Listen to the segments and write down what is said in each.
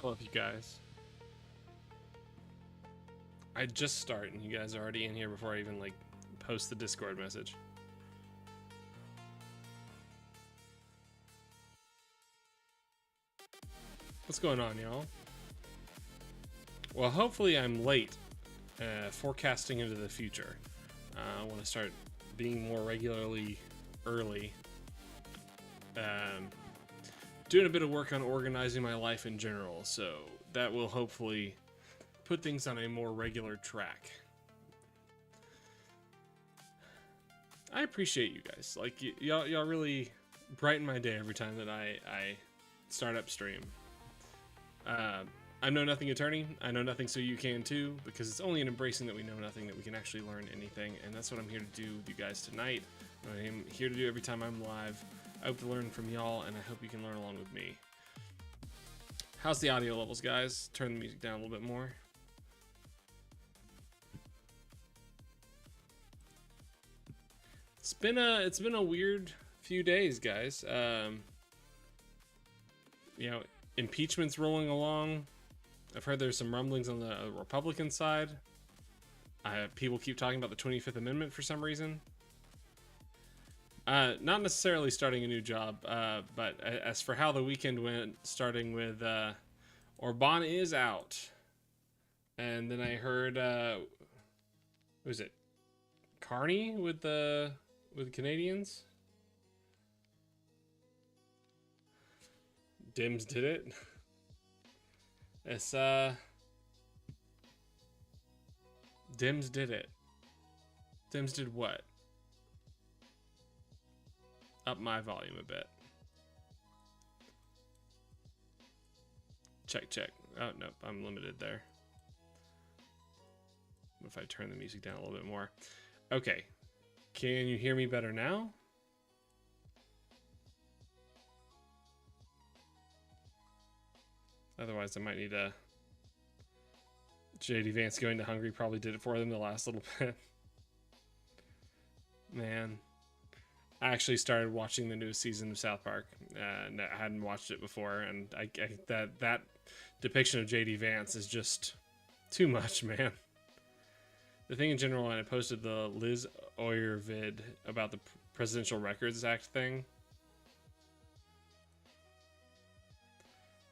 I love you guys. I just start and you guys are already in here before I even like post the Discord message. What's going on, y'all? Well, hopefully I'm late forecasting into the future. I want to start being more regularly early. Doing a bit of work on organizing my life in general, so that will hopefully put things on a more regular track. I appreciate you guys. Like, y'all really brighten my day every time that I start up stream. I'm Know Nothing Attorney. I know nothing, so you can too, because it's only in embracing that we know nothing that we can actually learn anything, and that's what I'm here to do with you guys tonight. I'm here to do every time I'm live. I hope to learn from y'all, and I hope you can learn along with me. How's the audio levels, guys? Turn the music down a little bit more. It's been a weird few days, guys. You know, impeachment's rolling along. I've heard there's some rumblings on the Republican side. People keep talking about the 25th Amendment for some reason. Not necessarily starting a new job, but as for how the weekend went, starting with Orban is out. And then I heard, what was it? Carney with Canadians? Dims did it. It's Dims did it. Dims did what? Up my volume a bit. Check. Oh, nope, I'm limited there. What if I turn the music down a little bit more? Okay. Can you hear me better now? Otherwise, I might need a... JD Vance going to Hungary probably did it for them the last little bit. Man. I actually started watching the newest season of South Park, and I hadn't watched it before, and that depiction of JD Vance is just too much, man. The thing in general, and I posted the Liz Oyer vid about the Presidential Records Act thing.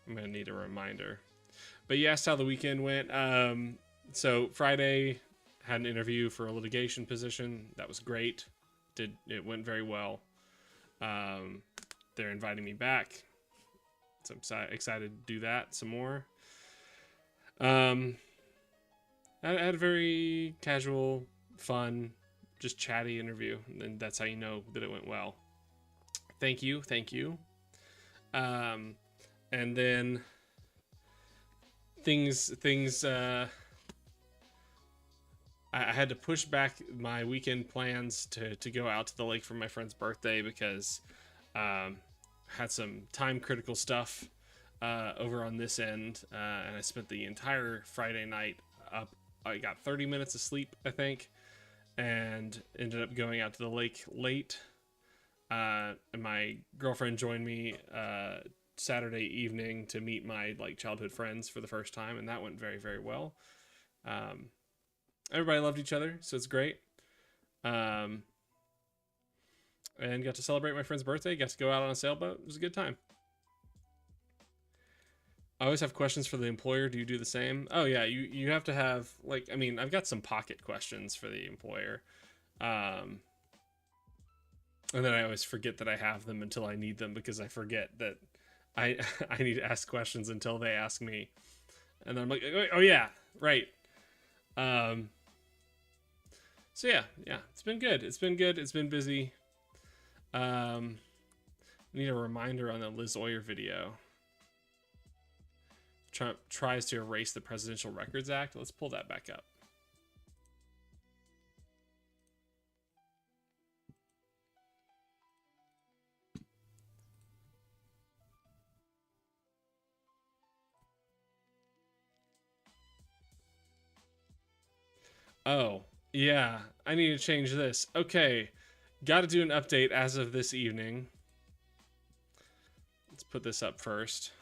I'm gonna need a reminder. But you asked how the weekend went. So Friday had an interview for a litigation position. That was great. It went very well. They're inviting me back, so I'm excited to do that some more. I had a very casual, fun, just chatty interview, and that's how you know that it went well. Thank you. And then things I had to push back my weekend plans to go out to the lake for my friend's birthday because had some time critical stuff over on this end, and I spent the entire Friday night up. I got 30 minutes of sleep, I think, and ended up going out to the lake late. And my girlfriend joined me Saturday evening to meet my childhood friends for the first time, and that went very, very well. Everybody loved each other, so it's great. And got to celebrate my friend's birthday. Got to go out on a sailboat. It was a good time. I always have questions for the employer. Do you do the same? Oh yeah, you have to have I've got some pocket questions for the employer. And then I always forget that I have them until I need them because I forget that I need to ask questions until they ask me. And then I'm like, oh yeah, right. So yeah, it's been good. It's been busy. I need a reminder on the Liz Oyer video. Trump tries to erase the Presidential Records Act. Let's pull that back up. Oh, yeah. I need to change this. Okay. Got to do an update as of this evening. Let's put this up first.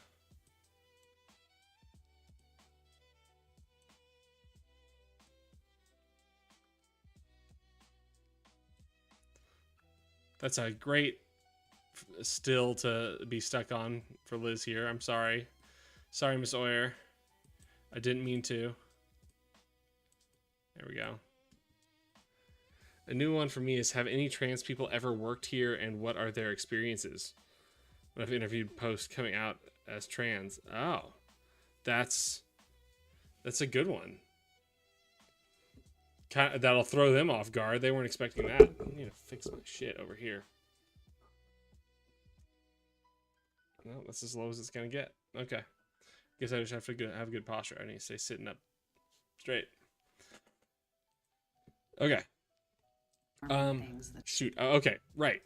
That's a great still to be stuck on for Liz here. I'm sorry. Sorry, Miss Oyer. I didn't mean to. There we go. A new one for me is, have any trans people ever worked here, and what are their experiences? When I've interviewed post coming out as trans. Oh, that's a good one. That'll throw them off guard. They weren't expecting that. I need to fix my shit over here. Well, that's as low as it's gonna get. Okay. Guess I just have to have good posture. I need to stay sitting up straight. Okay. Shoot. Okay, right.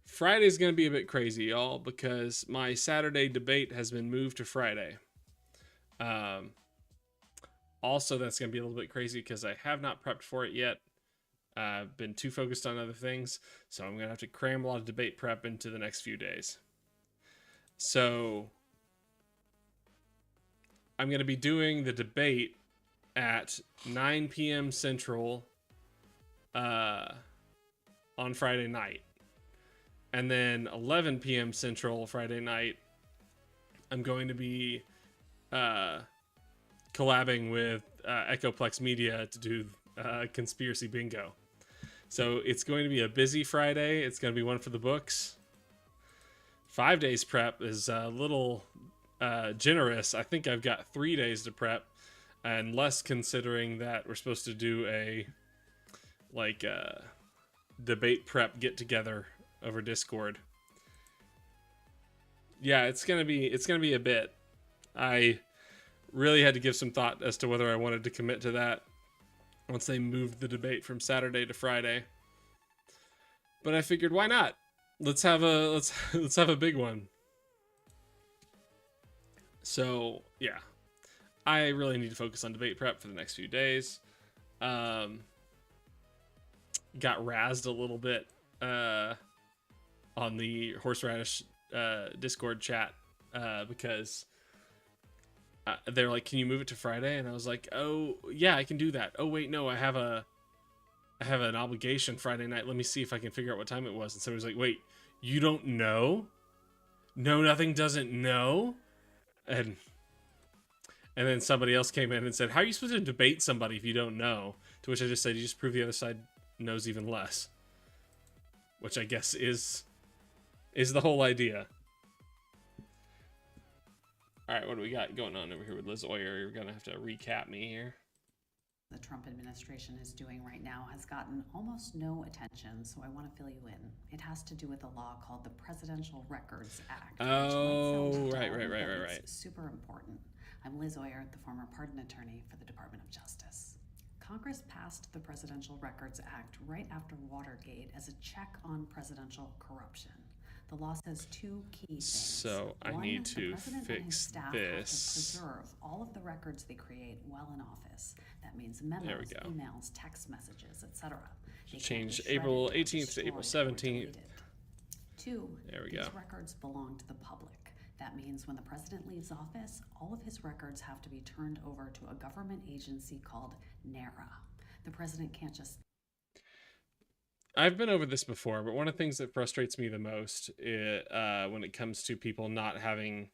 Friday's gonna be a bit crazy, y'all, because my Saturday debate has been moved to Friday. Also, that's gonna be a little bit crazy because I have not prepped for it yet. I've been too focused on other things, so I'm gonna have to cram a lot of debate prep into the next few days. So I'm gonna be doing the debate at 9 p.m. Central on Friday night. And then 11 p.m. Central Friday night, I'm going to be collabing with Echoplex Media to do Conspiracy Bingo. So it's going to be a busy Friday. It's going to be one for the books. 5 days prep is a little generous. I think I've got 3 days to prep, and less considering that we're supposed to do a debate prep get together over Discord. Yeah, it's gonna be a bit. I really had to give some thought as to whether I wanted to commit to that once they moved the debate from Saturday to Friday. But I figured, why not? Let's have a big one. So yeah, I really need to focus on debate prep for the next few days. Got razzed a little bit on the horseradish Discord chat because they're like, can you move it to Friday? And I was like, oh yeah, I can do that. Oh wait, no, I have an obligation Friday night. Let me see if I can figure out what time it was. And somebody was like, wait, you don't know? No, nothing doesn't know? And then somebody else came in and said, how are you supposed to debate somebody if you don't know? To which I just said, you just prove the other side knows even less. Which I guess is the whole idea. Alright, what do we got going on over here with Liz Oyer? You're gonna have to recap me here. The Trump administration is doing right now has gotten almost no attention, so I want to fill you in. It has to do with a law called the Presidential Records Act. Oh, right. Super important. I'm Liz Oyer, the former pardon attorney for the Department of Justice. Congress passed the Presidential Records Act right after Watergate as a check on presidential corruption. The law says two key things. So I need to fix this. Have to preserve all of the records they create while in office. That means memos, emails, text messages, etc. Change April 18th to April 17th. Two, there we go. These records belong to the public. That means when the president leaves office, all of his records have to be turned over to a government agency called NARA. The president can't just... I've been over this before, but one of the things that frustrates me the most when it comes to people not having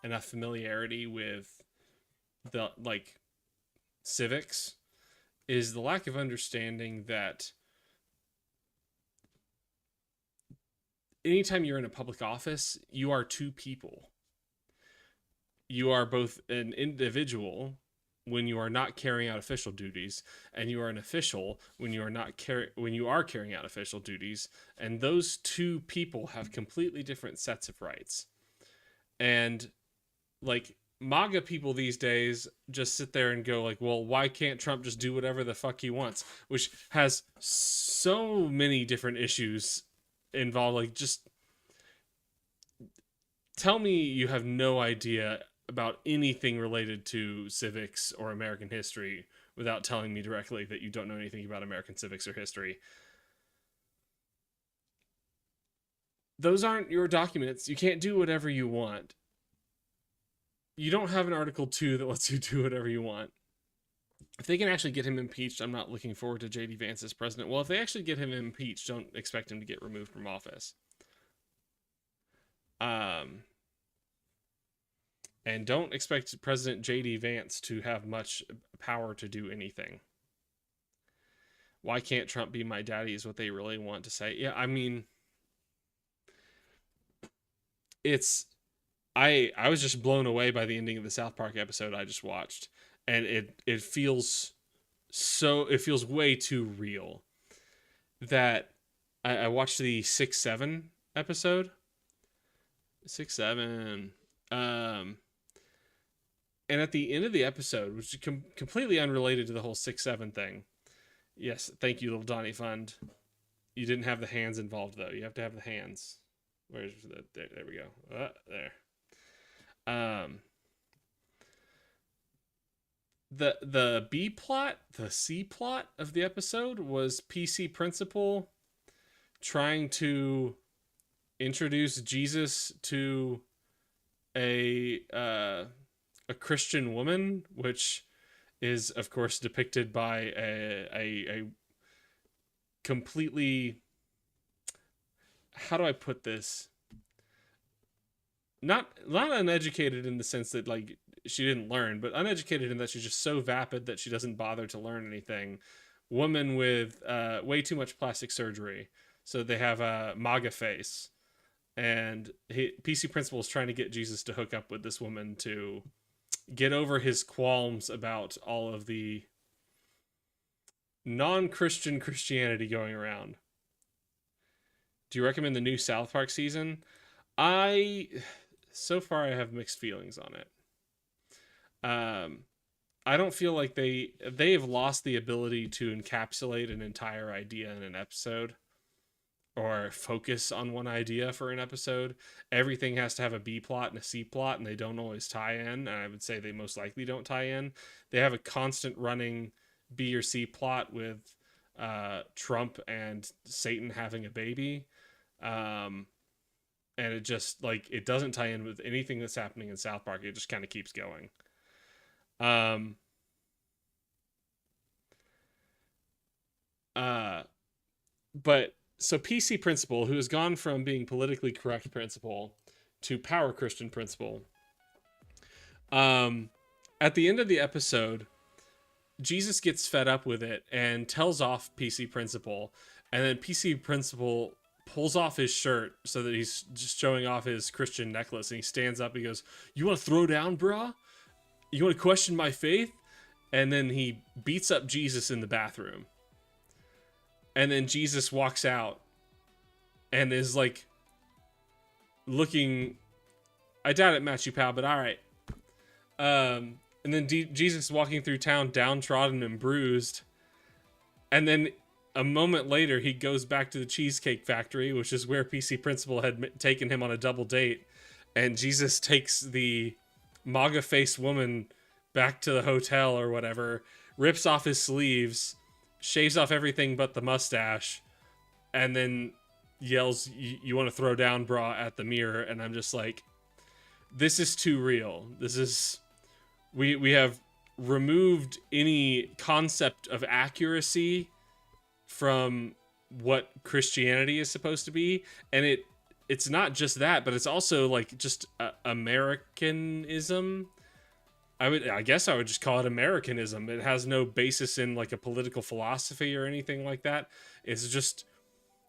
enough familiarity with the civics is the lack of understanding that anytime you're in a public office, you are two people. You are both an individual when you are not carrying out official duties, and you are an official when you are not when you are carrying out official duties, and those two people have completely different sets of rights. And MAGA people these days just sit there and go well, why can't Trump just do whatever the fuck he wants? Which has so many different issues involved. Just tell me you have no idea about anything related to civics or American history without telling me directly that you don't know anything about American civics or history. Those aren't your documents. You can't do whatever you want. You don't have an Article 2 that lets you do whatever you want. if they can actually get him impeached, I'm not looking forward to JD Vance as president. Well, if they actually get him impeached, don't expect him to get removed from office. And don't expect President JD Vance to have much power to do anything. Why can't Trump be my daddy is what they really want to say. Yeah, I mean, it's I was just blown away by the ending of the South Park episode I just watched, and it feels way too real. That I watched the 6-7 episode. 6-7. And at the end of the episode, which is completely unrelated to the whole 6-7 thing. Yes, thank you, Little Donnie Fund. You didn't have the hands involved, though. You have to have the hands. Where's the... There we go. There. The B plot, the C plot of the episode was PC Principal trying to introduce Jesus to a Christian woman, which is of course depicted by a completely, how do I put this? Not uneducated in the sense that like she didn't learn, but uneducated in that she's just so vapid that she doesn't bother to learn anything. Woman with way too much plastic surgery, so they have a MAGA face, and PC Principal is trying to get Jesus to hook up with this woman to get over his qualms about all of the non-Christian Christianity going around. Do you recommend the new South Park season? So far I have mixed feelings on it. I don't feel like they have lost the ability to encapsulate an entire idea in an episode, or focus on one idea for an episode. Everything has to have a B plot and a C plot, and they don't always tie in. And I would say they most likely don't tie in. They have a constant running B or C plot with Trump and Satan having a baby. And it just, like, it doesn't tie in with anything that's happening in South Park. It just kind of keeps going. But so PC Principal, who has gone from being politically correct principal to power Christian principal, at the end of the episode, Jesus gets fed up with it and tells off PC Principal, and then PC Principal pulls off his shirt so that he's just showing off his Christian necklace, and he stands up and he goes, "You want to throw down, brah? You want to question my faith?" And then he beats up Jesus in the bathroom. And then Jesus walks out and is like looking, I doubt it matched you, pal, but all right. And then Jesus walking through town downtrodden and bruised. And then a moment later, he goes back to the Cheesecake Factory, which is where PC Principal had taken him on a double date. And Jesus takes the MAGA face woman back to the hotel or whatever, rips off his sleeves, shaves off everything but the mustache, and then yells, "You want to throw down, brah," at the mirror. And I'm just like, this is too real. This is, we have removed any concept of accuracy from what Christianity is supposed to be. And it's not just that, but it's also like just Americanism. I guess I would just call it Americanism. It has no basis in like a political philosophy or anything like that. It's just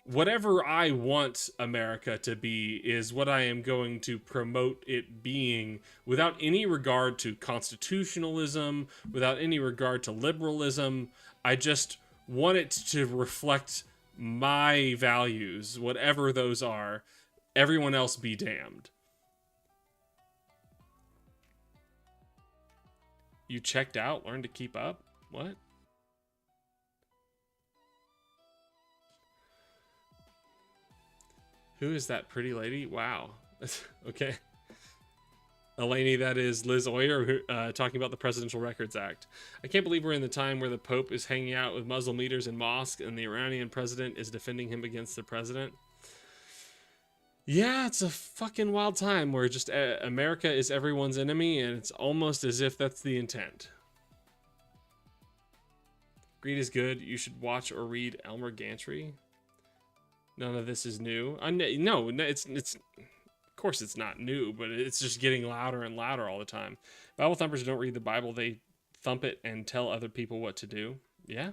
whatever I want America to be is what I am going to promote it being, without any regard to constitutionalism, without any regard to liberalism. I just want it to reflect my values, whatever those are. Everyone else be damned. You checked out? Learn to keep up? What? Who is that pretty lady? Wow. Okay. Elaney, that is Liz Oyer, talking about the Presidential Records Act. I can't believe we're in the time where the Pope is hanging out with Muslim leaders in mosque and the Iranian president is defending him against the president. Yeah, it's a fucking wild time where just America is everyone's enemy, and it's almost as if that's the intent. Greed is good. You should watch or read Elmer Gantry. None of this is new. No, it's of course it's not new, but it's just getting louder and louder all the time. Bible thumpers don't read the Bible. They thump it and tell other people what to do. Yeah,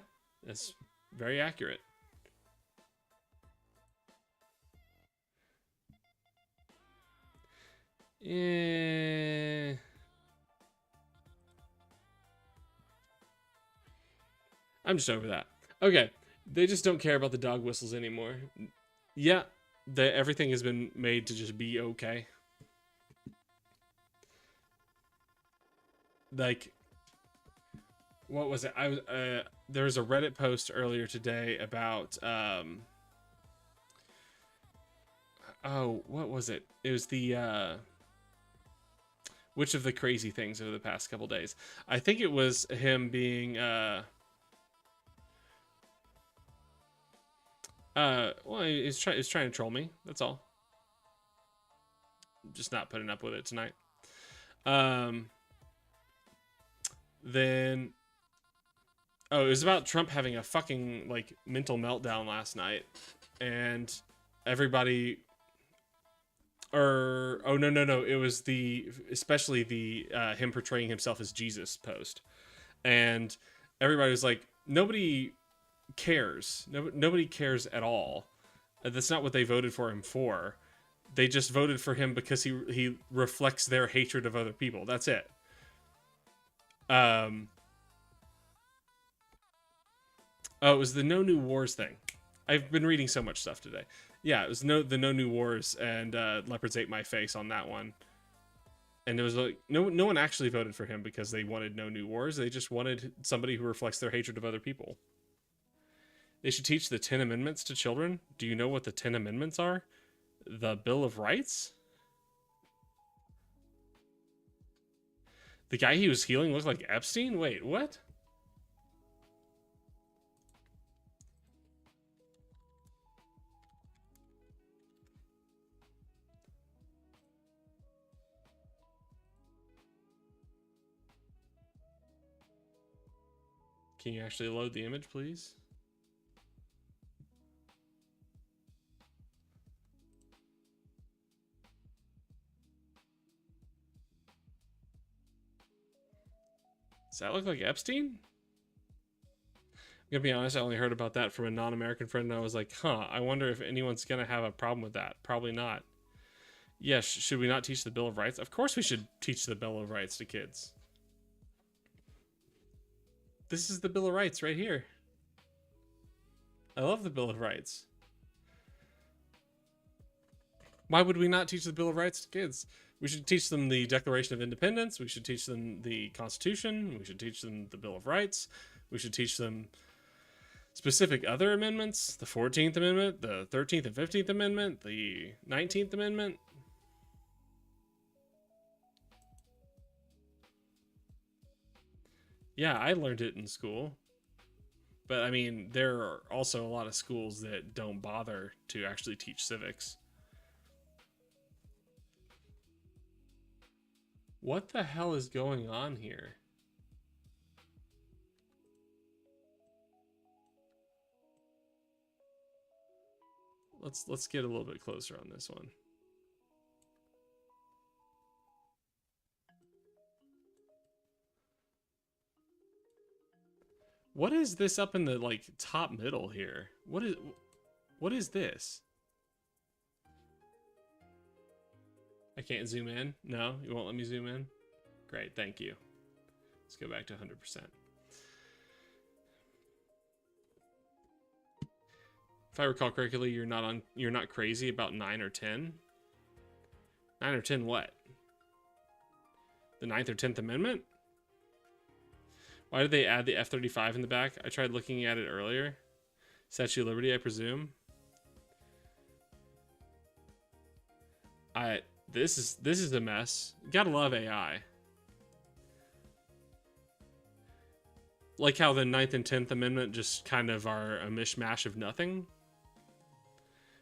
that's very accurate. Yeah. I'm just over that. Okay, they just don't care about the dog whistles anymore. Yeah, everything has been made to just be okay. Like, what was it? There was a Reddit post earlier today about oh, what was it? It was the which of the crazy things over the past couple days? I think it was him being well, he's trying to troll me. That's all. Just not putting up with it tonight. Then oh, it was about Trump having a fucking like mental meltdown last night, and everybody or oh no, it was especially the him portraying himself as Jesus post, and everybody was like, nobody cares. Nobody cares at all. That's not what they voted for him for. They just voted for him because he reflects their hatred of other people. That's it. Oh, it was the No New Wars thing. I've been reading so much stuff today. Yeah, it was the No New Wars, and Leopards ate my face on that one. And it was like no one actually voted for him because they wanted no new wars. They just wanted somebody who reflects their hatred of other people. They should teach the 10 Amendments to children. Do you know what the 10 Amendments are? The Bill of Rights? The guy he was healing looked like Epstein? Wait, what? Can you actually load the image, please? Does that look like Epstein? I'm gonna be honest, I only heard about that from a non-American friend, and I was like, huh, I wonder if anyone's gonna have a problem with that. Probably not. Yes, should we not teach the Bill of Rights? Of course we should teach the Bill of Rights to kids. This is the Bill of Rights right here. I love the Bill of Rights. Why would we not teach the Bill of Rights to kids? We should teach them the Declaration of Independence. We should teach them the Constitution. We should teach them the Bill of Rights. We should teach them specific other amendments. The 14th Amendment, the 13th and 15th Amendment, the 19th Amendment. Yeah, I learned it in school. But I mean, there are also a lot of schools that don't bother to actually teach civics. What the hell is going on here? Let's get a little bit closer on this one. What is this up in the like top middle here? What is this? I can't zoom in. No, you won't let me zoom in. Great, thank you. Let's go back to 100%. If I recall correctly, you're not crazy about 9 or 10. 9 or 10 what? The 9th or 10th Amendment? Why did they add the F-35 in the back? I tried looking at it earlier. Statue of Liberty, I presume. This is a mess. You gotta love AI. Like how the 9th and 10th Amendment just kind of are a mishmash of nothing.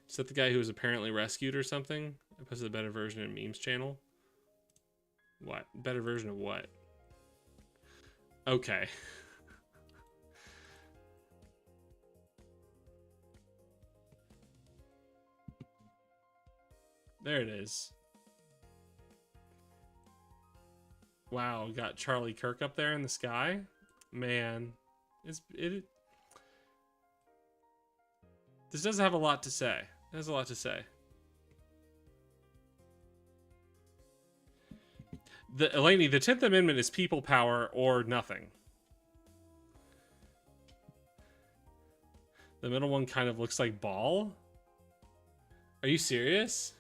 Is that the guy who was apparently rescued or something? I posted a better version in memes channel. What? Better version of what? Okay. There it is. Wow, got Charlie Kirk up there in the sky. Man, it. This does have a lot to say. It has a lot to say. Eleni, the 10th Amendment is people power or nothing. The middle one kind of looks like ball. Are you serious?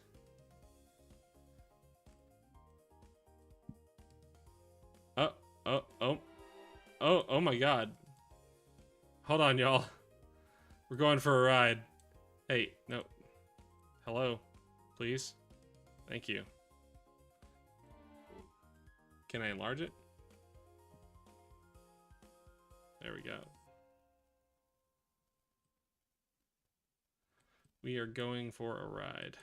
Oh, oh, oh. Oh my god. Hold on, y'all. We're going for a ride. Hey, no. Hello. Please. Thank you. Can I enlarge it? There we go. We are going for a ride.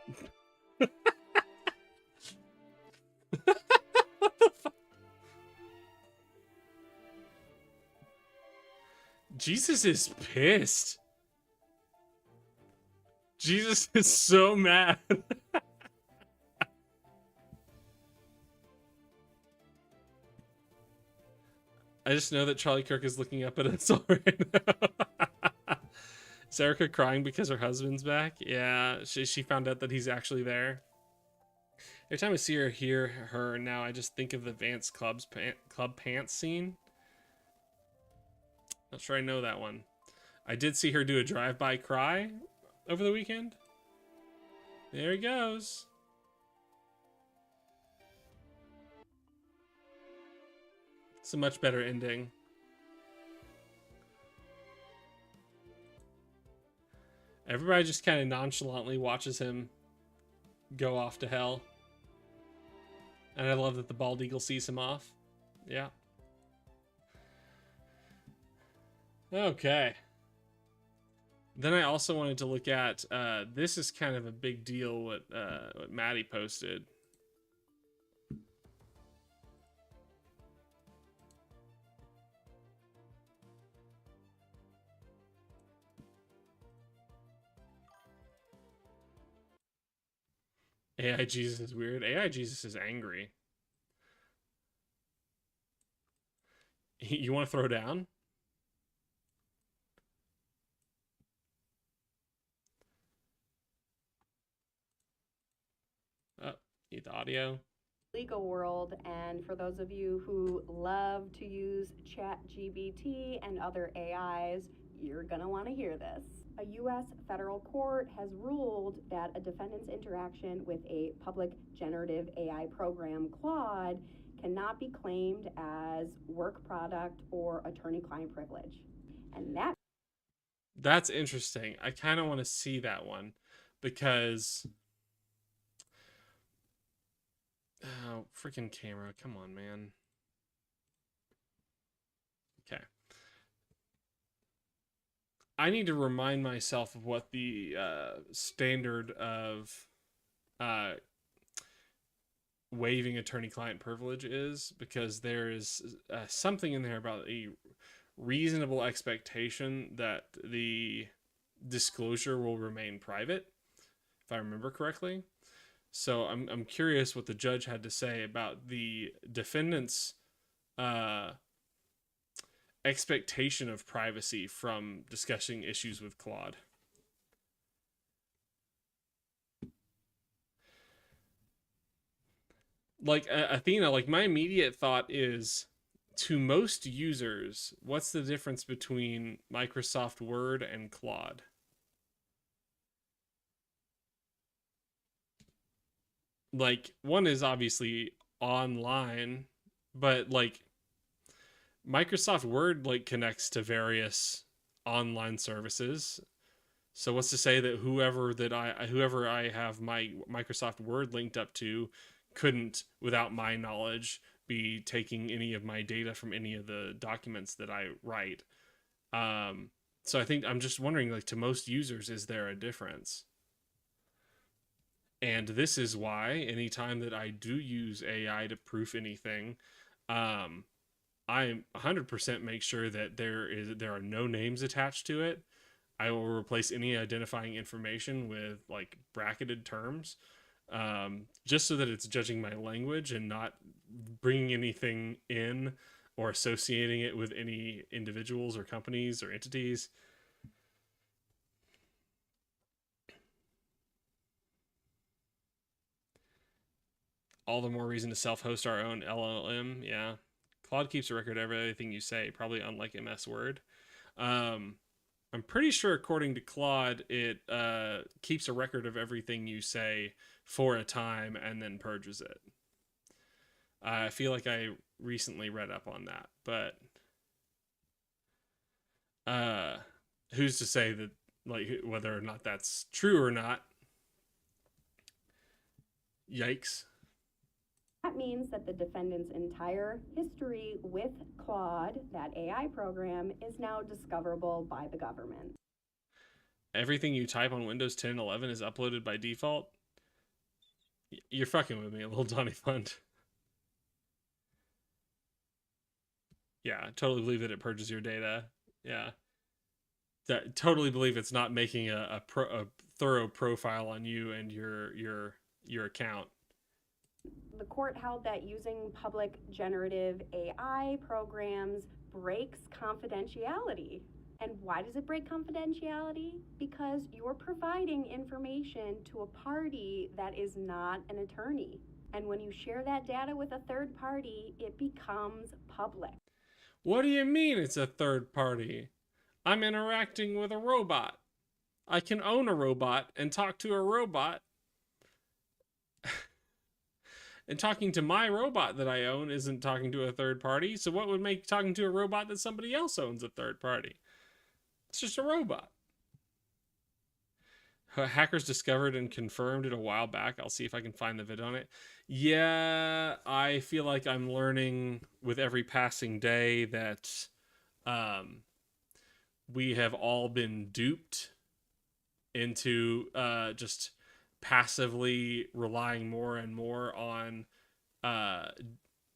What the fuck? Jesus is pissed. Jesus is so mad. I just know that Charlie Kirk is looking up at us all right now. Is Erica crying because her husband's back? Yeah, she found out that he's actually there. Every time I see her, hear her now, I just think of the Vance Club Pants scene. Not sure I know that one. I did see her do a drive-by cry over the weekend. There he goes. It's a much better ending. Everybody just kind of nonchalantly watches him go off to hell. And I love that the bald eagle sees him off. Yeah. Okay. Then I also wanted to look at, this is kind of a big deal what Maddie posted. AI Jesus is weird. AI Jesus is angry. You want to throw down? Oh, need the audio. Legal world, and for those of you who love to use ChatGPT and other AIs, you're gonna want to hear this. A U.S. federal court has ruled that a defendant's interaction with a public generative AI program, Claude, cannot be claimed as work product or attorney-client privilege. And that's interesting. I kind of want to see that one because oh, freaking camera. Come on, man. Okay. I need to remind myself of what the standard of waiving attorney-client privilege is, because there is something in there about a reasonable expectation that the disclosure will remain private, if I remember correctly. So I'm curious what the judge had to say about the defendant's expectation of privacy from discussing issues with Claude. Like Athena, like my immediate thought is, to most users, what's the difference between Microsoft Word and Claude? Like, one is obviously online, but like Microsoft Word like connects to various online services. So what's to say that whoever I have my Microsoft Word linked up to couldn't, without my knowledge, be taking any of my data from any of the documents that I write. So I think I'm just wondering, like, to most users, is there a difference? And this is why anytime that I do use AI to proof anything, um, I 100% make sure that there are no names attached to it. I will replace any identifying information with like bracketed terms, just so that it's judging my language and not bringing anything in or associating it with any individuals or companies or entities. All the more reason to self-host our own LLM. Yeah, Claude keeps a record of everything you say, probably unlike MS Word. Um, I'm pretty sure, according to Claude, it keeps a record of everything you say for a time and then purges it. I feel like I recently read up on that, but uh, who's to say that, like, whether or not that's true or not? Yikes. That means that the defendant's entire history with Claude, that AI program, is now discoverable by the government. Everything you type on Windows 10 and 11 is uploaded by default? You're fucking with me, a little Donny Fund. Yeah, I totally believe that it purges your data. Yeah. Totally believe it's not making a thorough profile on you and your account. The court held that using public generative AI programs breaks confidentiality. And why does it break confidentiality? Because you're providing information to a party that is not an attorney. And when you share that data with a third party, it becomes public. What do you mean it's a third party? I'm interacting with a robot. I can own a robot and talk to a robot. And talking to my robot that I own isn't talking to a third party. So what would make talking to a robot that somebody else owns a third party? It's just a robot. Hackers discovered and confirmed it a while back. I'll see if I can find the vid on it. Yeah, I feel like I'm learning with every passing day that we have all been duped into just passively relying more and more on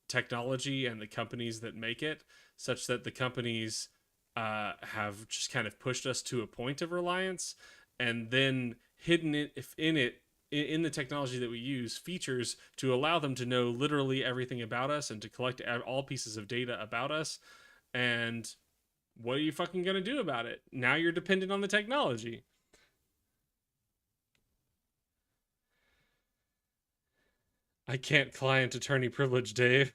technology and the companies that make it, such that the companies have just kind of pushed us to a point of reliance, and then hidden it in the technology that we use features to allow them to know literally everything about us and to collect all pieces of data about us. And what are you fucking gonna do about it? Now you're dependent on the technology. I can't client attorney privilege, Dave.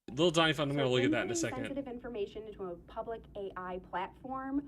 Little Donny Fund, I'm going to look at that in a second. Sensitive information into a public AI platform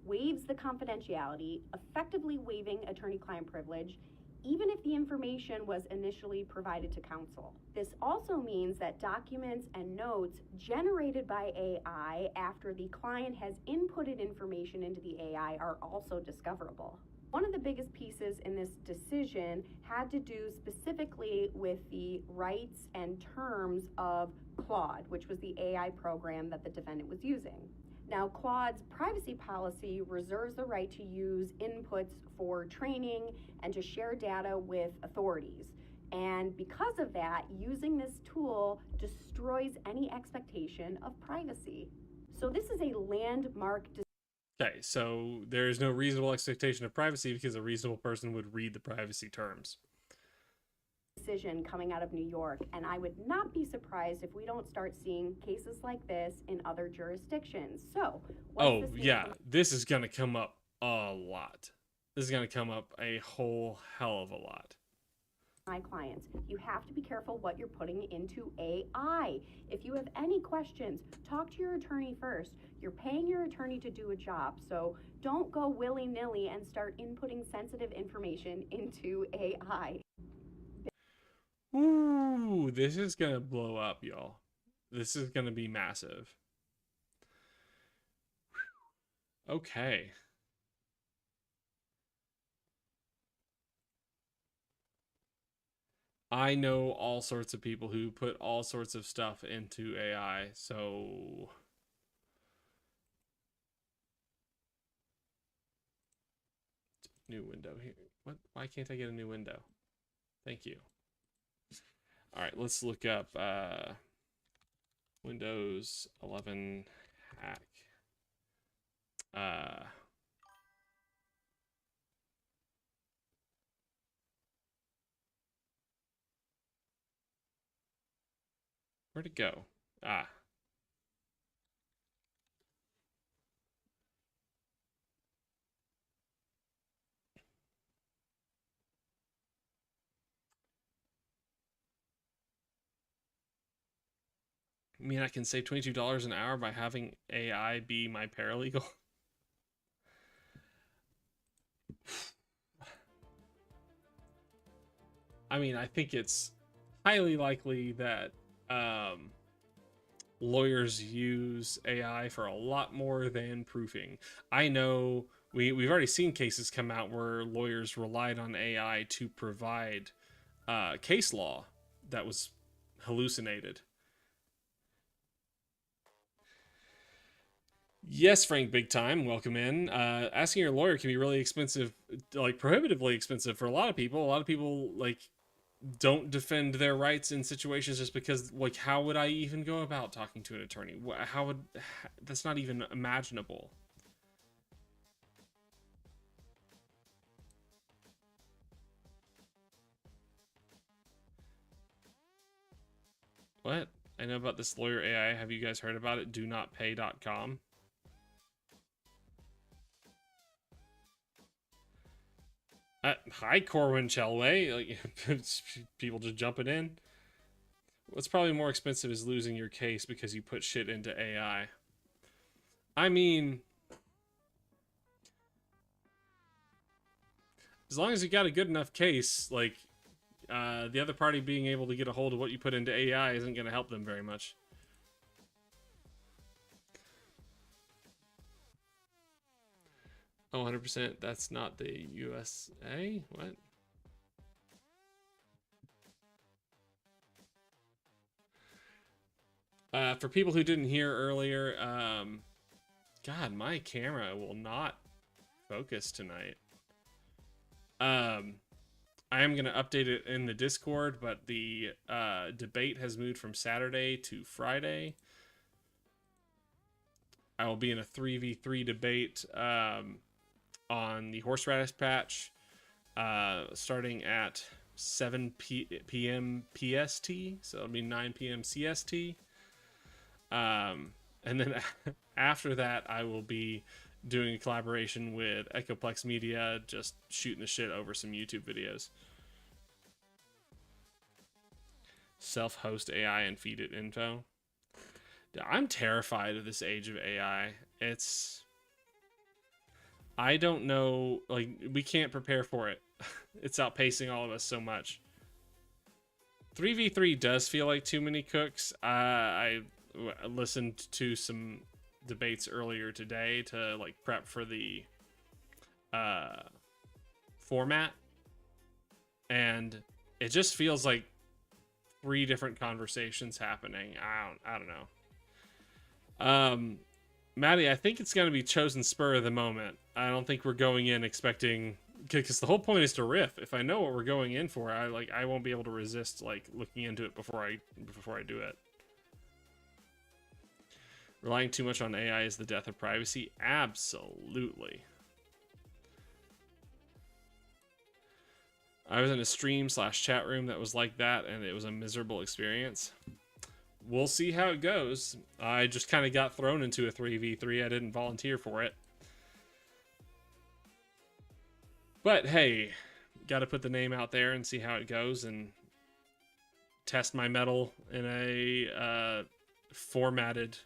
waives the confidentiality, effectively waiving attorney-client privilege, even if the information was initially provided to counsel. This also means that documents and notes generated by AI after the client has inputted information into the AI are also discoverable. One of the biggest pieces in this decision had to do specifically with the rights and terms of Claude, which was the AI program that the defendant was using. Now, Claude's privacy policy reserves the right to use inputs for training and to share data with authorities. And because of that, using this tool destroys any expectation of privacy. So this is a landmark decision. Okay, so there is no reasonable expectation of privacy because a reasonable person would read the privacy terms. Decision coming out of New York, and I would not be surprised if we don't start seeing cases like this in other jurisdictions. So, this is going to come up a lot. This is going to come up a whole hell of a lot. My clients, you have to be careful what you're putting into AI. If you have any questions, talk to your attorney first. You're paying your attorney to do a job, so don't go willy-nilly and start inputting sensitive information into AI. Ooh, this is going to blow up, y'all. This is going to be massive. Okay. I know all sorts of people who put all sorts of stuff into AI, so new window here. What? Why can't I get a new window? Thank you. All right, let's look up Windows 11 hack. Where'd it go? Ah. I mean, I can save $22 an hour by having AI be my paralegal. I mean, I think it's highly likely that lawyers use AI for a lot more than proofing. I know we've already seen cases come out where lawyers relied on AI to provide case law that was hallucinated. Yes, Frank, big time. Welcome in. Asking your lawyer can be really expensive, like prohibitively expensive for a lot of people. A lot of people like don't defend their rights in situations just because, like, how would I even go about talking to an attorney? How would that's not even imaginable. What? I know about this lawyer AI. Have you guys heard about it? Do not pay.com. Hi, Corwin Chelway. Like, people just jumping in. What's probably more expensive is losing your case because you put shit into AI. I mean, as long as you got a good enough case, like, the other party being able to get a hold of what you put into AI isn't going to help them very much. Oh, 100%. That's not the USA? What? For people who didn't hear earlier, God, my camera will not focus tonight. I am going to update it in the Discord, but the debate has moved from Saturday to Friday. I will be in a 3v3 debate on the horseradish patch starting at 7 p.m. PST, so it'll be 9 p.m. CST. And then after that, I will be doing a collaboration with Echoplex Media, just shooting the shit over some YouTube videos. Self-host AI and feed it info. I'm terrified of this age of AI. I don't know, like, we can't prepare for it. It's outpacing all of us so much. 3v3 does feel like too many cooks. I listened to some debates earlier today to, like, prep for the format, and it just feels like 3 different conversations happening. I don't know. Maddie, I think it's going to be chosen spur of the moment. I don't think we're going in expecting, because the whole point is to riff. If I know what we're going in for, I won't be able to resist, like, looking into it before I do it. Relying too much on AI is the death of privacy. Absolutely. I was in a stream/chat room that was like that, and it was a miserable experience. We'll see how it goes. I just kind of got thrown into a 3v3. I didn't volunteer for it. But hey, got to put the name out there and see how it goes and test my mettle in a formatted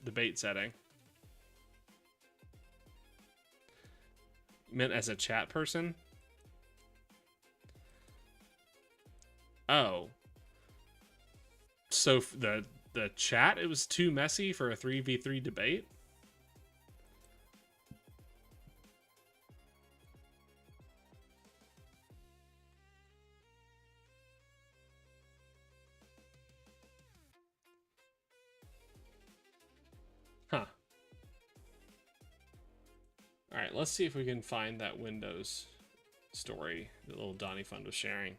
debate setting. Meant as a chat person? Oh. So the chat, it was too messy for a 3v3 debate? All right, let's see if we can find that Windows story that little Donnie Fund was sharing.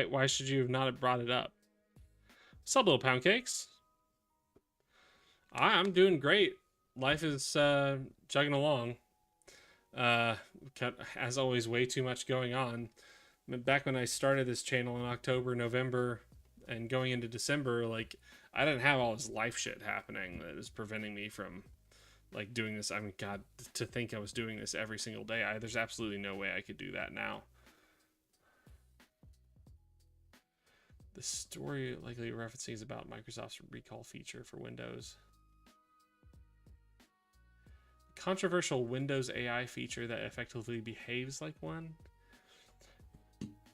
Why should you have not brought it up? What's up, little pound cakes? I'm doing great. Life is chugging along. As always, way too much going on. Back when I started this channel in October, November, and going into December, like, I didn't have all this life shit happening that is preventing me from, like, doing this. I mean, God, to think I was doing this every single day, there's absolutely no way I could do that now. The story likely referencing is about Microsoft's recall feature for Windows. Controversial Windows AI feature that effectively behaves like one.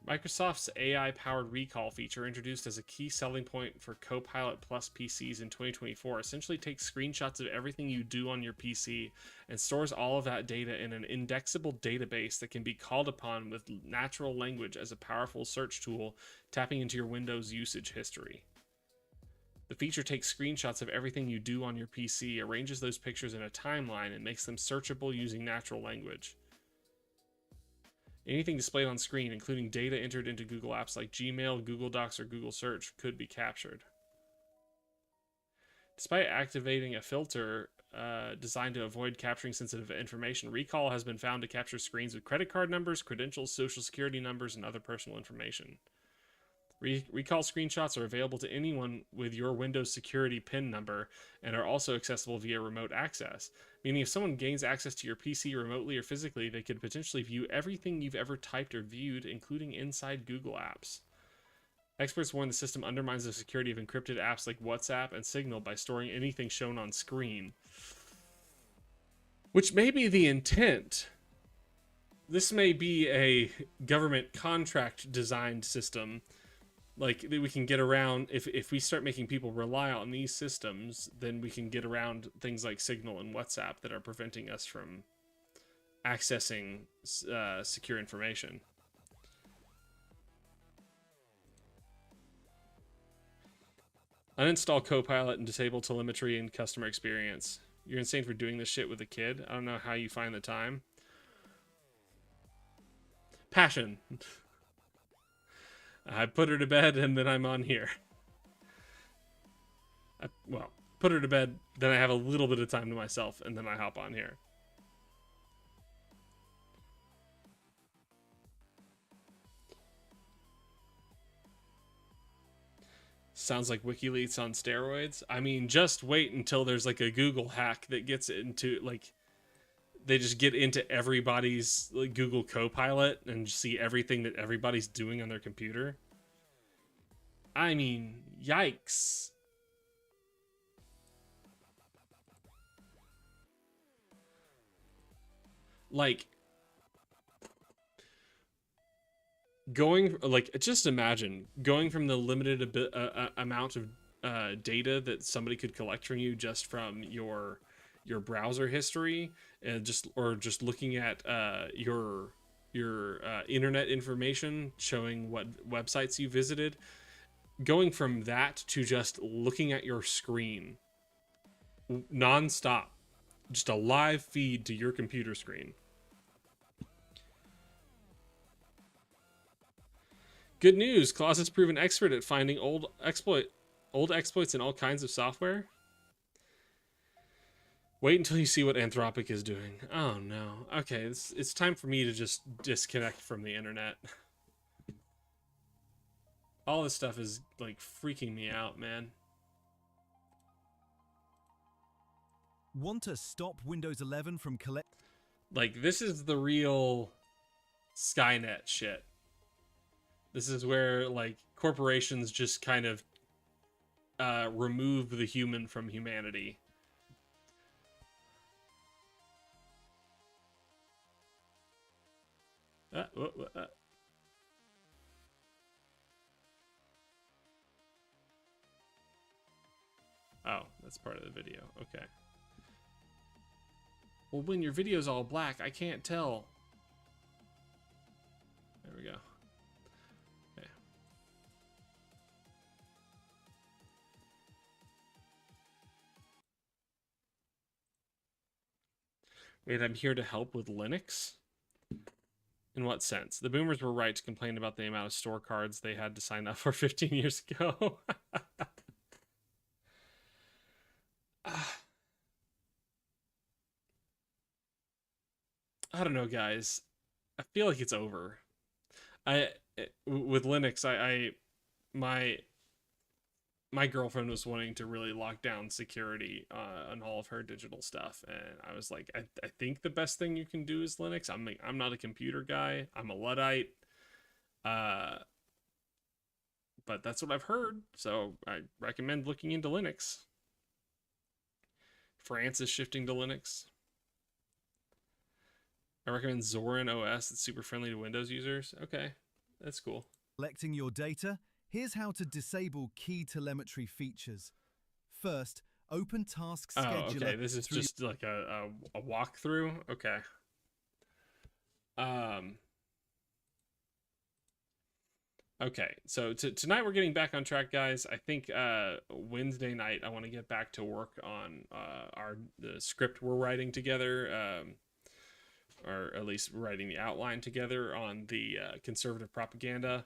Microsoft's AI-powered recall feature, introduced as a key selling point for Copilot Plus PCs in 2024, essentially takes screenshots of everything you do on your PC and stores all of that data in an indexable database that can be called upon with natural language as a powerful search tool, tapping into your Windows usage history. The feature takes screenshots of everything you do on your PC, arranges those pictures in a timeline, and makes them searchable using natural language. Anything displayed on screen, including data entered into Google apps like Gmail, Google Docs, or Google Search, could be captured. Despite activating a filter designed to avoid capturing sensitive information, Recall has been found to capture screens with credit card numbers, credentials, social security numbers, and other personal information. Recall screenshots are available to anyone with your Windows security PIN number and are also accessible via remote access, meaning if someone gains access to your PC remotely or physically, they could potentially view everything you've ever typed or viewed, including inside Google apps. Experts warn the system undermines the security of encrypted apps like WhatsApp and Signal by storing anything shown on screen. Which may be the intent. This may be a government contract designed system. Like, we can get around, if we start making people rely on these systems, then we can get around things like Signal and WhatsApp that are preventing us from accessing secure information. Uninstall Copilot and disable telemetry and customer experience. You're insane for doing this shit with a kid. I don't know how you find the time. Passion. I put her to bed and then I'm on here. Put her to bed, then I have a little bit of time to myself and then I hop on here. Sounds like WikiLeaks on steroids. I mean, just wait until there's like a Google hack that gets into, like, they just get into everybody's like Google Copilot and see everything that everybody's doing on their computer. I mean, yikes. Like, just imagine going from the limited amount of data that somebody could collect from you just from your browser history, and just looking at your internet information showing what websites you visited, going from that to just looking at your screen non-stop, just a live feed to your computer screen. Good news, Closet's proven expert at finding old exploits in all kinds of software. Wait until you see what Anthropic is doing. Oh no. Okay, it's time for me to just disconnect from the internet. All this stuff is like freaking me out, man. Want to stop Windows 11 from Like, this is the real Skynet shit. This is where like corporations just kind of remove the human from humanity. Uh, uh, uh. Oh, that's part of the video. Okay. Well, when your video's all black, I can't tell. There we go. Okay. Wait, I'm here to help with Linux? In what sense? The boomers were right to complain about the amount of store cards they had to sign up for 15 years ago. I don't know, guys. I feel like it's over. With Linux, my my girlfriend was wanting to really lock down security on all of her digital stuff, and I was like, I think the best thing you can do is Linux. I'm not a computer guy. I'm a Luddite, but that's what I've heard. So I recommend looking into Linux. France is shifting to Linux. I recommend Zorin OS. It's super friendly to Windows users. Okay, that's cool. Collecting your data, here's how to disable key telemetry features. First, open Task Scheduler. Oh, okay. This is just like a walkthrough. Okay. Okay, so tonight we're getting back on track, guys. I think Wednesday night I want to get back to work on the script we're writing together, or at least writing the outline together on the conservative propaganda.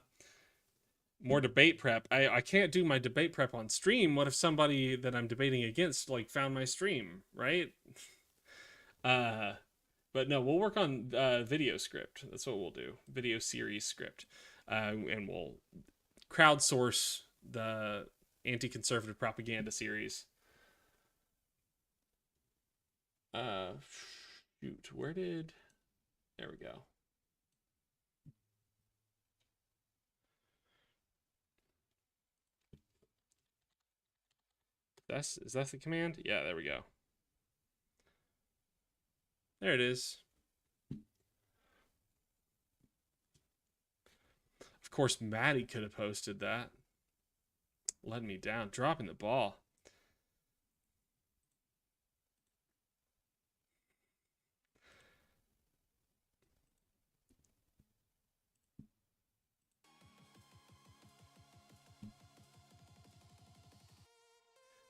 More debate prep. I can't do my debate prep on stream. What if somebody that I'm debating against like found my stream, right? But no, we'll work on video script. That's what we'll do. Video series script. And we'll crowdsource the anti-conservative propaganda series. Shoot, where did... There we go. Is that the command? Yeah, there we go. There it is. Of course, Maddie could have posted that. Letting me down, dropping the ball.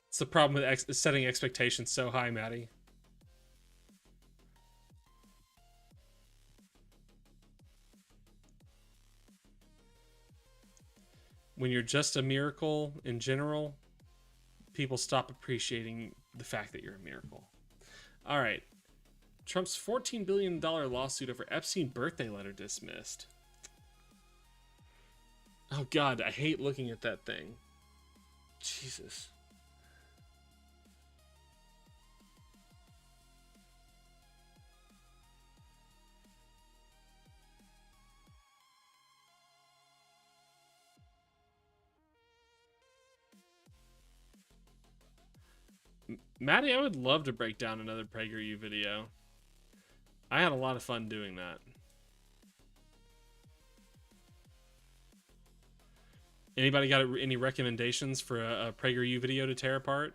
It's the problem with setting expectations so high, Maddie. When you're just a miracle in general, people stop appreciating the fact that you're a miracle. All right. Trump's $14 billion lawsuit over Epstein birthday letter dismissed. Oh, God, I hate looking at that thing. Jesus. Maddie, I would love to break down another PragerU video. I had a lot of fun doing that. Anybody got any recommendations for a PragerU video to tear apart?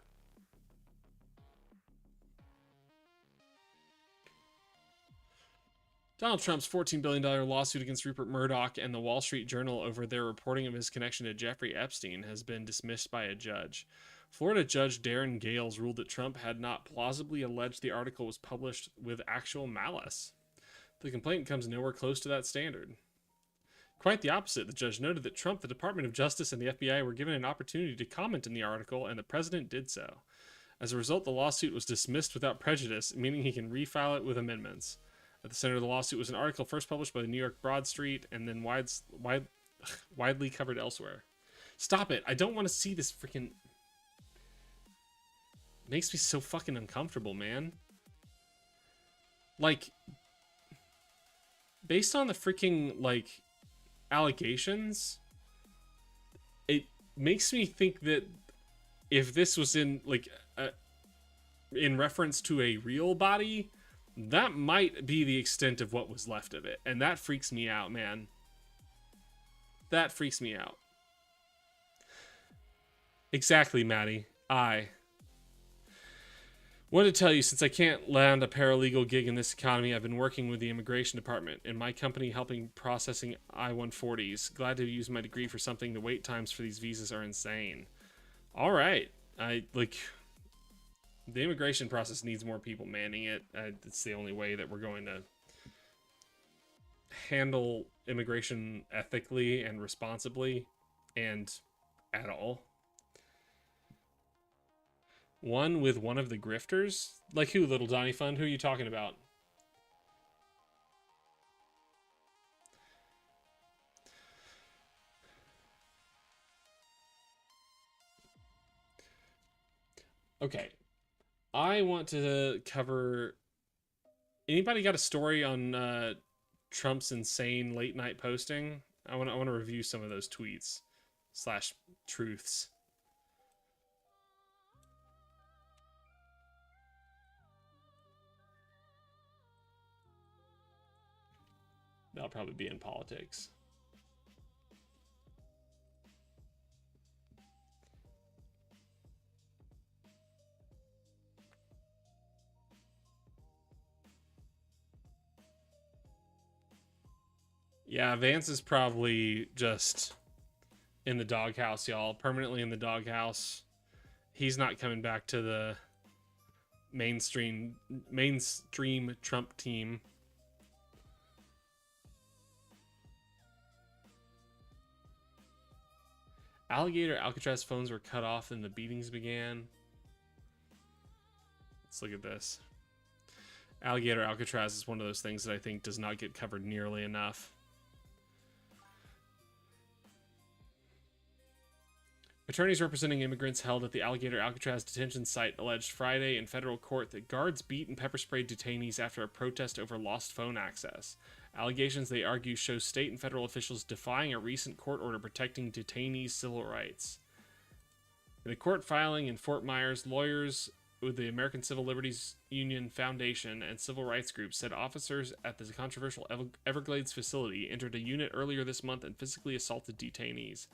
Donald Trump's $14 billion lawsuit against Rupert Murdoch and the Wall Street Journal over their reporting of his connection to Jeffrey Epstein has been dismissed by a judge. Florida Judge Darren Gales ruled that Trump had not plausibly alleged the article was published with actual malice. The complaint comes nowhere close to that standard. Quite the opposite, the judge noted that Trump, the Department of Justice, and the FBI were given an opportunity to comment on the article, and the president did so. As a result, the lawsuit was dismissed without prejudice, meaning he can refile it with amendments. At the center of the lawsuit was an article first published by the New York Broad Street and then widely covered elsewhere. Stop it. I don't want to see this freaking... Makes me so fucking uncomfortable, man. Like, based on the freaking, like, allegations, it makes me think that if this was in reference to a real body, that might be the extent of what was left of it. And that freaks me out, man. That freaks me out. Exactly, Maddie. I wanted to tell you, since I can't land a paralegal gig in this economy, I've been working with the immigration department in my company helping processing I-140s. Glad to use my degree for something. The wait times for these visas are insane. All right. The immigration process needs more people manning it. It's the only way that we're going to handle immigration ethically and responsibly and at all. One with one of the grifters? Like who, Little Donnie Fund? Who are you talking about? Okay. I want to cover... Anybody got a story on Trump's insane late night posting? I want to review some of those tweets / truths. That'll probably be in politics. Yeah, Vance is probably just in the doghouse, y'all. Permanently in the doghouse. He's not coming back to the mainstream Trump team. Alligator Alcatraz phones were cut off and the beatings began. Let's look at this. Alligator Alcatraz is one of those things that I think does not get covered nearly enough. Attorneys representing immigrants held at the Alligator Alcatraz detention site alleged Friday in federal court that guards beat and pepper sprayed detainees after a protest over lost phone access. Allegations, they argue, show state and federal officials defying a recent court order protecting detainees' civil rights. In a court filing in Fort Myers, lawyers with the American Civil Liberties Union Foundation and civil rights groups said officers at the controversial Everglades facility entered a unit earlier this month and physically assaulted detainees.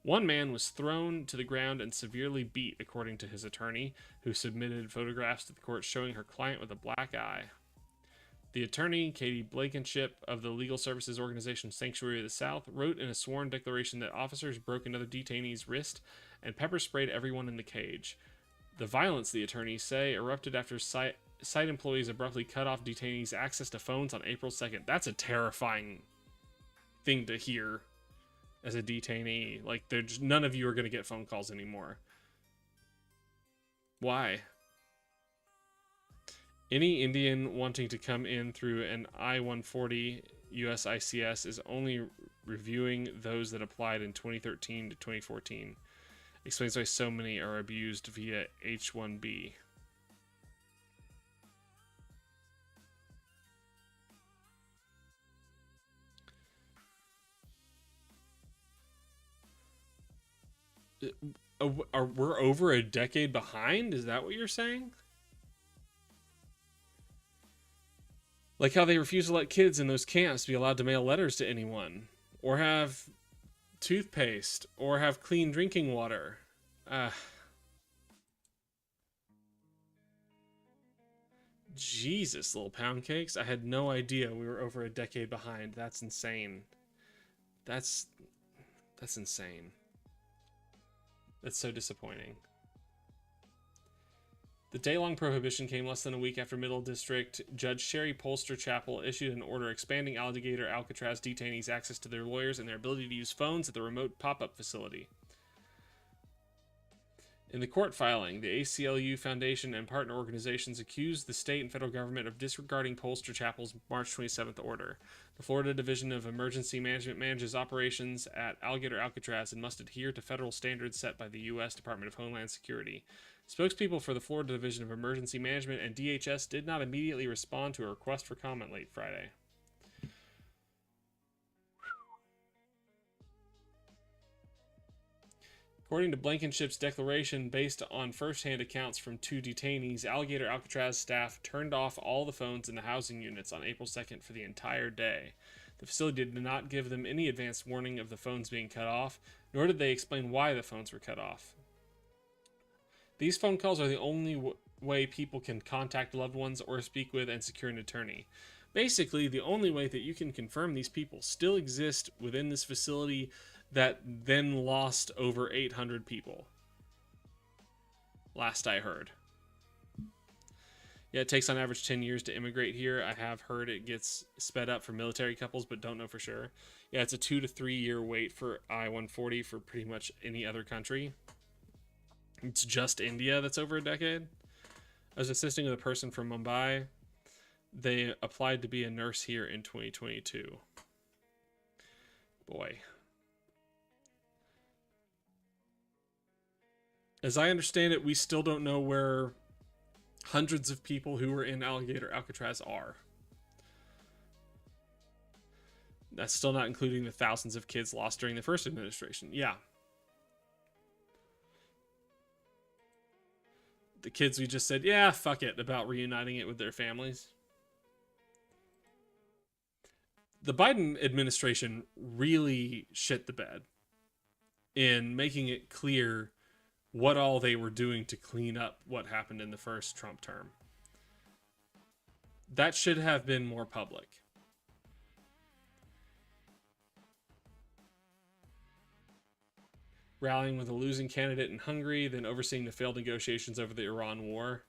One man was thrown to the ground and severely beat, according to his attorney, who submitted photographs to the court showing her client with a black eye. The attorney, Katie Blankenship, of the legal services organization Sanctuary of the South, wrote in a sworn declaration that officers broke another detainee's wrist and pepper sprayed everyone in the cage. The violence, the attorneys say, erupted after site employees abruptly cut off detainees' access to phones on April 2nd. That's a terrifying thing to hear as a detainee. Like, none of you are going to get phone calls anymore. Why? Any Indian wanting to come in through an I-140 USICS is only reviewing those that applied in 2013 to 2014. Explains why so many are abused via H-1B. We're over a decade behind? Is that what you're saying? Like how they refuse to let kids in those camps be allowed to mail letters to anyone, or have toothpaste, or have clean drinking water. Jesus, little pound cakes. I had no idea we were over a decade behind. That's insane. That's insane. That's so disappointing. The day-long prohibition came less than a week after Middle District Judge Sherry Polster Chappell issued an order expanding Alligator Alcatraz detainees' access to their lawyers and their ability to use phones at the remote pop-up facility. In the court filing, the ACLU Foundation and partner organizations accused the state and federal government of disregarding Polster Chappell's March 27th order. The Florida Division of Emergency Management manages operations at Alligator Alcatraz and must adhere to federal standards set by the U.S. Department of Homeland Security. Spokespeople for the Florida Division of Emergency Management and DHS did not immediately respond to a request for comment late Friday. According to Blankenship's declaration, based on first-hand accounts from 2 detainees, Alligator Alcatraz staff turned off all the phones in the housing units on April 2nd for the entire day. The facility did not give them any advance warning of the phones being cut off, nor did they explain why the phones were cut off. These phone calls are the only way people can contact loved ones or speak with and secure an attorney. Basically, the only way that you can confirm these people still exist within this facility that then lost over 800 people. Last I heard. Yeah, it takes on average 10 years to immigrate here. I have heard it gets sped up for military couples, but don't know for sure. Yeah, it's a 2 to 3 year wait for I-140 for pretty much any other country. It's just India that's over a decade. I was assisting with a person from Mumbai. They applied to be a nurse here in 2022. Boy. As I understand it, we still don't know where hundreds of people who were in Alligator Alcatraz are. That's still not including the thousands of kids lost during the first administration. Yeah. The kids we just said, yeah, fuck it, about reuniting it with their families. The Biden administration really shit the bed in making it clear what all they were doing to clean up what happened in the first Trump term. That should have been more public. Rallying with a losing candidate in Hungary, then overseeing the failed negotiations over the Iran war.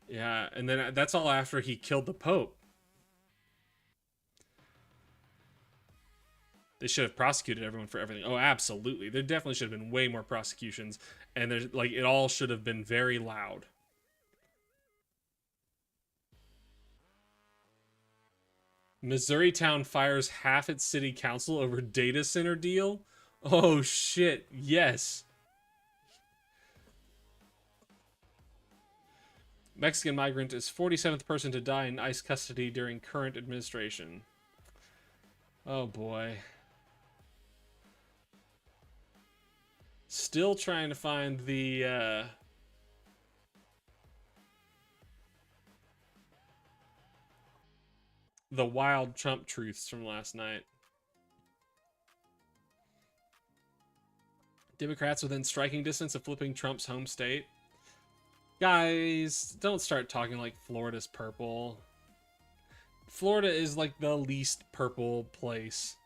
Yeah, and then that's all after he killed the Pope. They should have prosecuted everyone for everything. Oh, absolutely. There definitely should have been way more prosecutions. And there's like it all should have been very loud. Missouri town fires half its city council over data center deal. Oh shit, yes. Mexican migrant is 47th person to die in ICE custody during current administration. Oh boy. Still trying to find the wild Trump truths from last night. Democrats within striking distance of flipping Trump's home state. Guys, don't start talking like Florida's purple. Florida is like the least purple place.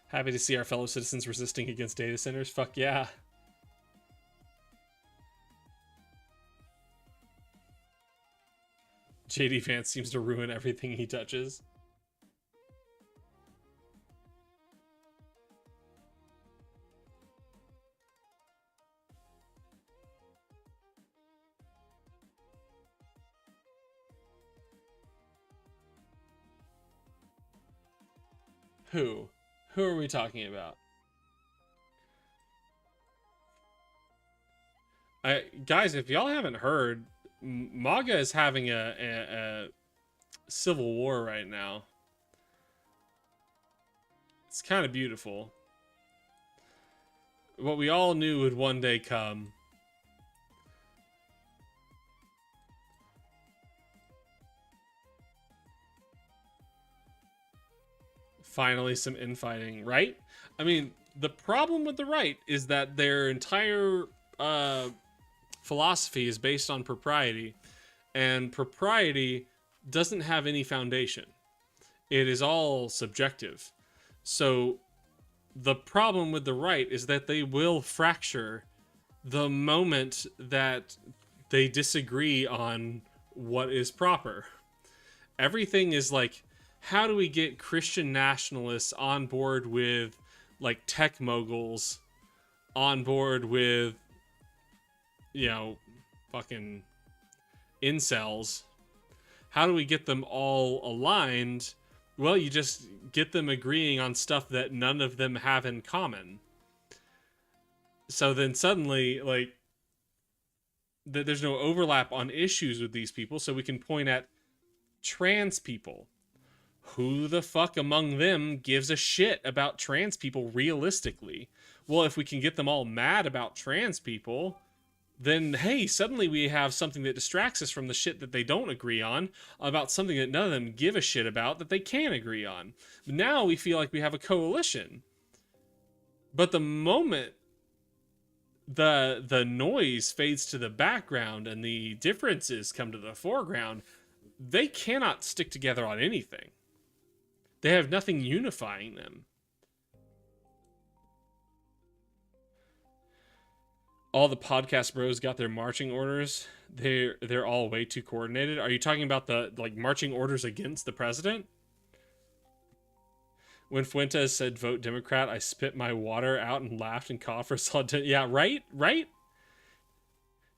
Happy to see our fellow citizens resisting against data centers. Fuck yeah. JD Vance seems to ruin everything he touches. Who? Who are we talking about? Guys, if y'all haven't heard, MAGA is having a civil war right now. It's kind of beautiful. What we all knew would one day come. Finally, some infighting, right? I mean, the problem with the right is that their entire philosophy is based on propriety, and propriety doesn't have any foundation. It is all subjective. So the problem with the right is that they will fracture the moment that they disagree on what is proper. Everything is like, how do we get Christian nationalists on board with like tech moguls, on board with, you know, fucking incels? How do we get them all aligned? Well, you just get them agreeing on stuff that none of them have in common. So then suddenly, like, there's no overlap on issues with these people, so we can point at trans people who the fuck among them gives a shit about trans people realistically? Well, if we can get them all mad about trans people, then hey, suddenly we have something that distracts us from the shit that they don't agree on, about something that none of them give a shit about that they can agree on. Now we feel like we have a coalition. But the moment the noise fades to the background and the differences come to the foreground, they cannot stick together on anything. They have nothing unifying them. All the podcast bros got their marching orders. They're all way too coordinated. Are you talking about the marching orders against the president? When Fuentes said vote Democrat, I spit my water out and laughed and coughed for solid. Yeah, right?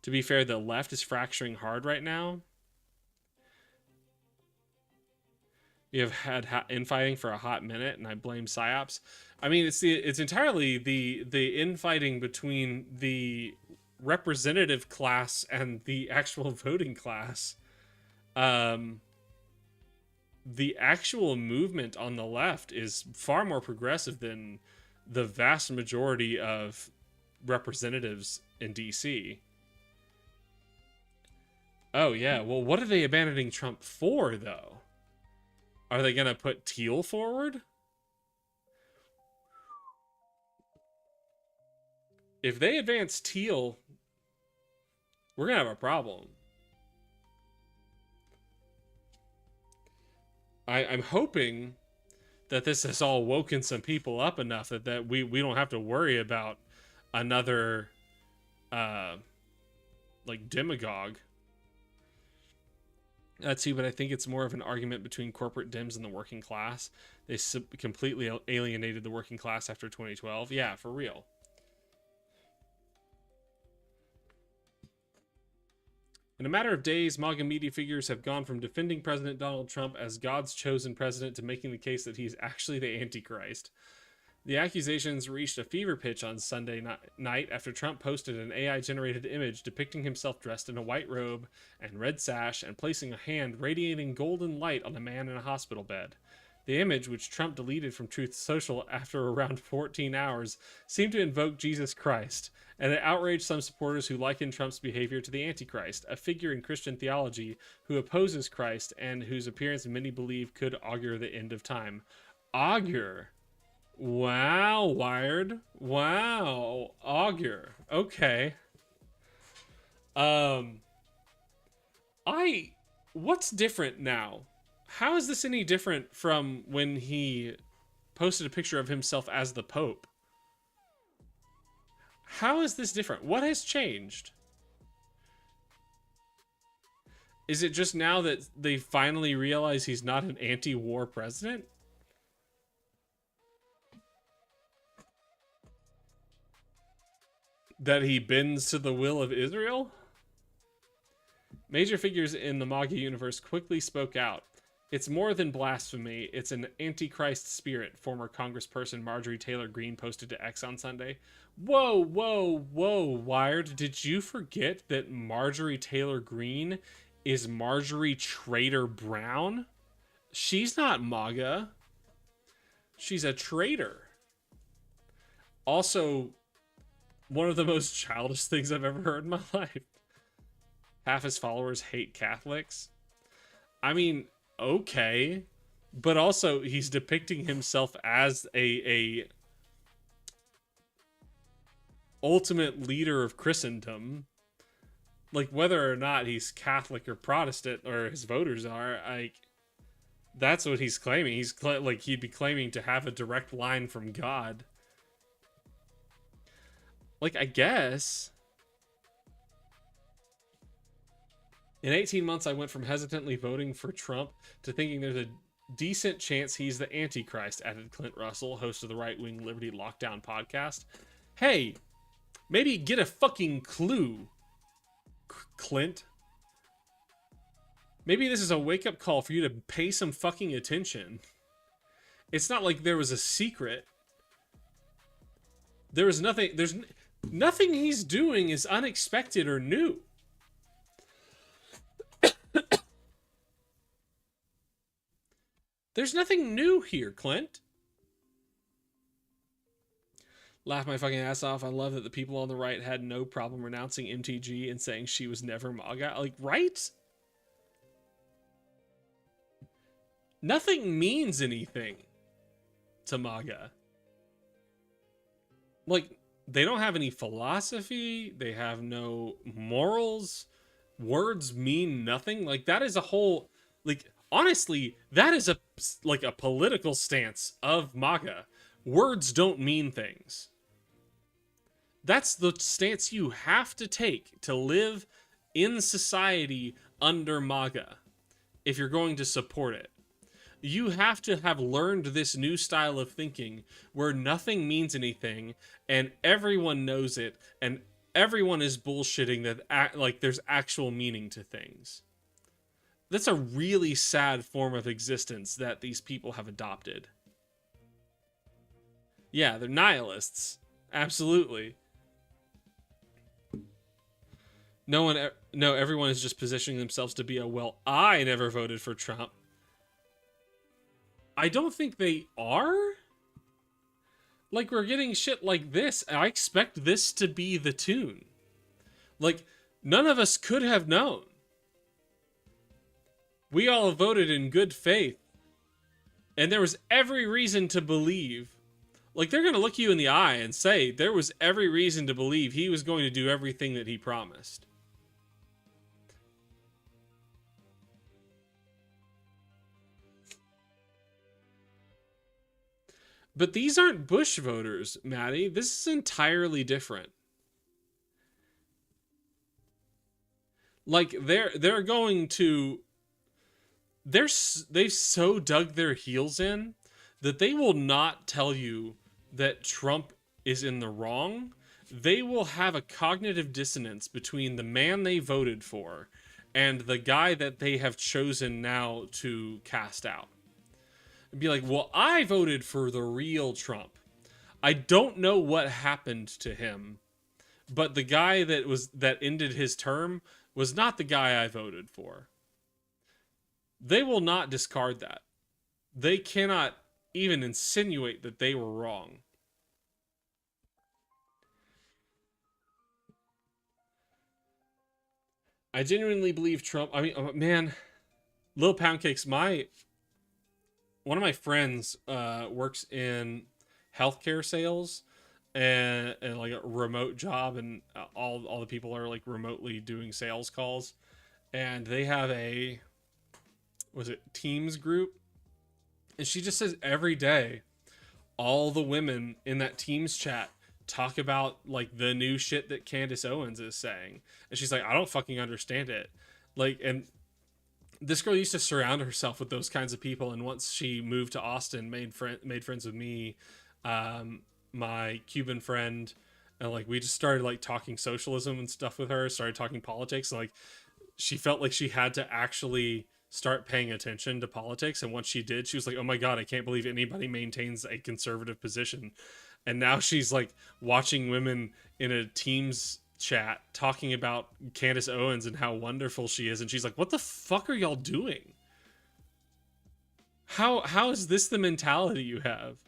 To be fair, the left is fracturing hard right now. We have had infighting for a hot minute, and I blame PSYOPs. I mean, it's entirely the infighting between the representative class and the actual voting class. The actual movement on the left is far more progressive than the vast majority of representatives in DC. Oh yeah, well, what are they abandoning Trump for, though? Are they gonna put Teal forward? If they advance Teal, we're gonna have a problem. I'm hoping that this has all woken some people up enough that we don't have to worry about another demagogue. Let's see, but I think it's more of an argument between corporate Dems and the working class. They completely alienated the working class after 2012. Yeah, for real. In a matter of days, MAGA media figures have gone from defending President Donald Trump as God's chosen president to making the case that he's actually the Antichrist. The accusations reached a fever pitch on Sunday night after Trump posted an AI-generated image depicting himself dressed in a white robe and red sash and placing a hand radiating golden light on a man in a hospital bed. The image, which Trump deleted from Truth Social after around 14 hours, seemed to invoke Jesus Christ, and it outraged some supporters who likened Trump's behavior to the Antichrist, a figure in Christian theology who opposes Christ and whose appearance many believe could augur the end of time. Augur? Wow, Wired. Wow. Augur. Okay. What's different now? How is this any different from when he posted a picture of himself as the Pope? How is this different? What has changed? Is it just now that they finally realize he's not an anti-war president? That he bends to the will of Israel? Major figures in the MAGA universe quickly spoke out. It's more than blasphemy, it's an antichrist spirit, former Congressperson Marjorie Taylor Greene posted to X on Sunday. Whoa, Wired. Did you forget that Marjorie Taylor Greene is Marjorie Traitor Brown? She's not MAGA. She's a traitor. Also, one of the most childish things I've ever heard in my life. Half his followers hate Catholics. I mean, okay. But also, he's depicting himself as a ultimate leader of Christendom. Like, whether or not he's Catholic or Protestant, or his voters are, that's what he's claiming. He'd be claiming to have a direct line from God. Like, I guess. In 18 months, I went from hesitantly voting for Trump to thinking there's a decent chance he's the Antichrist, added Clint Russell, host of the right-wing Liberty Lockdown podcast. Hey, maybe get a fucking clue, Clint. Maybe this is a wake-up call for you to pay some fucking attention. It's not like there was a secret. There was nothing. Nothing he's doing is unexpected or new. There's nothing new here, Clint. Laugh my fucking ass off. I love that the people on the right had no problem renouncing MTG and saying she was never MAGA. Like, right? Nothing means anything to MAGA. Like, they don't have any philosophy. They have no morals. Words mean nothing. Like, that is a whole, like, honestly, that is a political stance of MAGA. Words don't mean things. That's the stance you have to take to live in society under MAGA if you're going to support it. You have to have learned this new style of thinking where nothing means anything and everyone knows it and everyone is bullshitting that like there's actual meaning to things. That's a really sad form of existence that these people have adopted. Yeah, they're nihilists. Absolutely. No, everyone is just positioning themselves to be I never voted for Trump. I don't think they are. Like, we're getting shit like this. I expect this to be the tune. Like, none of us could have known. We all voted in good faith. And there was every reason to believe. Like, they're going to look you in the eye and say there was every reason to believe he was going to do everything that he promised. But these aren't Bush voters, Maddie. This is entirely different. Like, they're going to... They've so dug their heels in that they will not tell you that Trump is in the wrong. They will have a cognitive dissonance between the man they voted for and the guy that they have chosen now to cast out. Be like, well, I voted for the real Trump. I don't know what happened to him, but the guy that ended his term was not the guy I voted for. They will not discard that. They cannot even insinuate that they were wrong. I genuinely believe Trump. I mean, man, Lil Pound Cakes, one of my friends works in healthcare sales and like a remote job, and all the people are like remotely doing sales calls, and they have Teams group, and she just says every day all the women in that Teams chat talk about like the new shit that Candace Owens is saying, and she's like, I don't fucking understand it. Like, and this girl used to surround herself with those kinds of people, and once she moved to Austin, made friends with me, my Cuban friend, and like we just started like talking socialism and stuff with her, started talking politics, and like she felt like she had to actually start paying attention to politics, and once she did, she was like, oh my god, I can't believe anybody maintains a conservative position. And now she's like watching women in a Teams chat talking about Candace Owens and how wonderful she is, and she's like, what the fuck are y'all doing? How is this the mentality you have?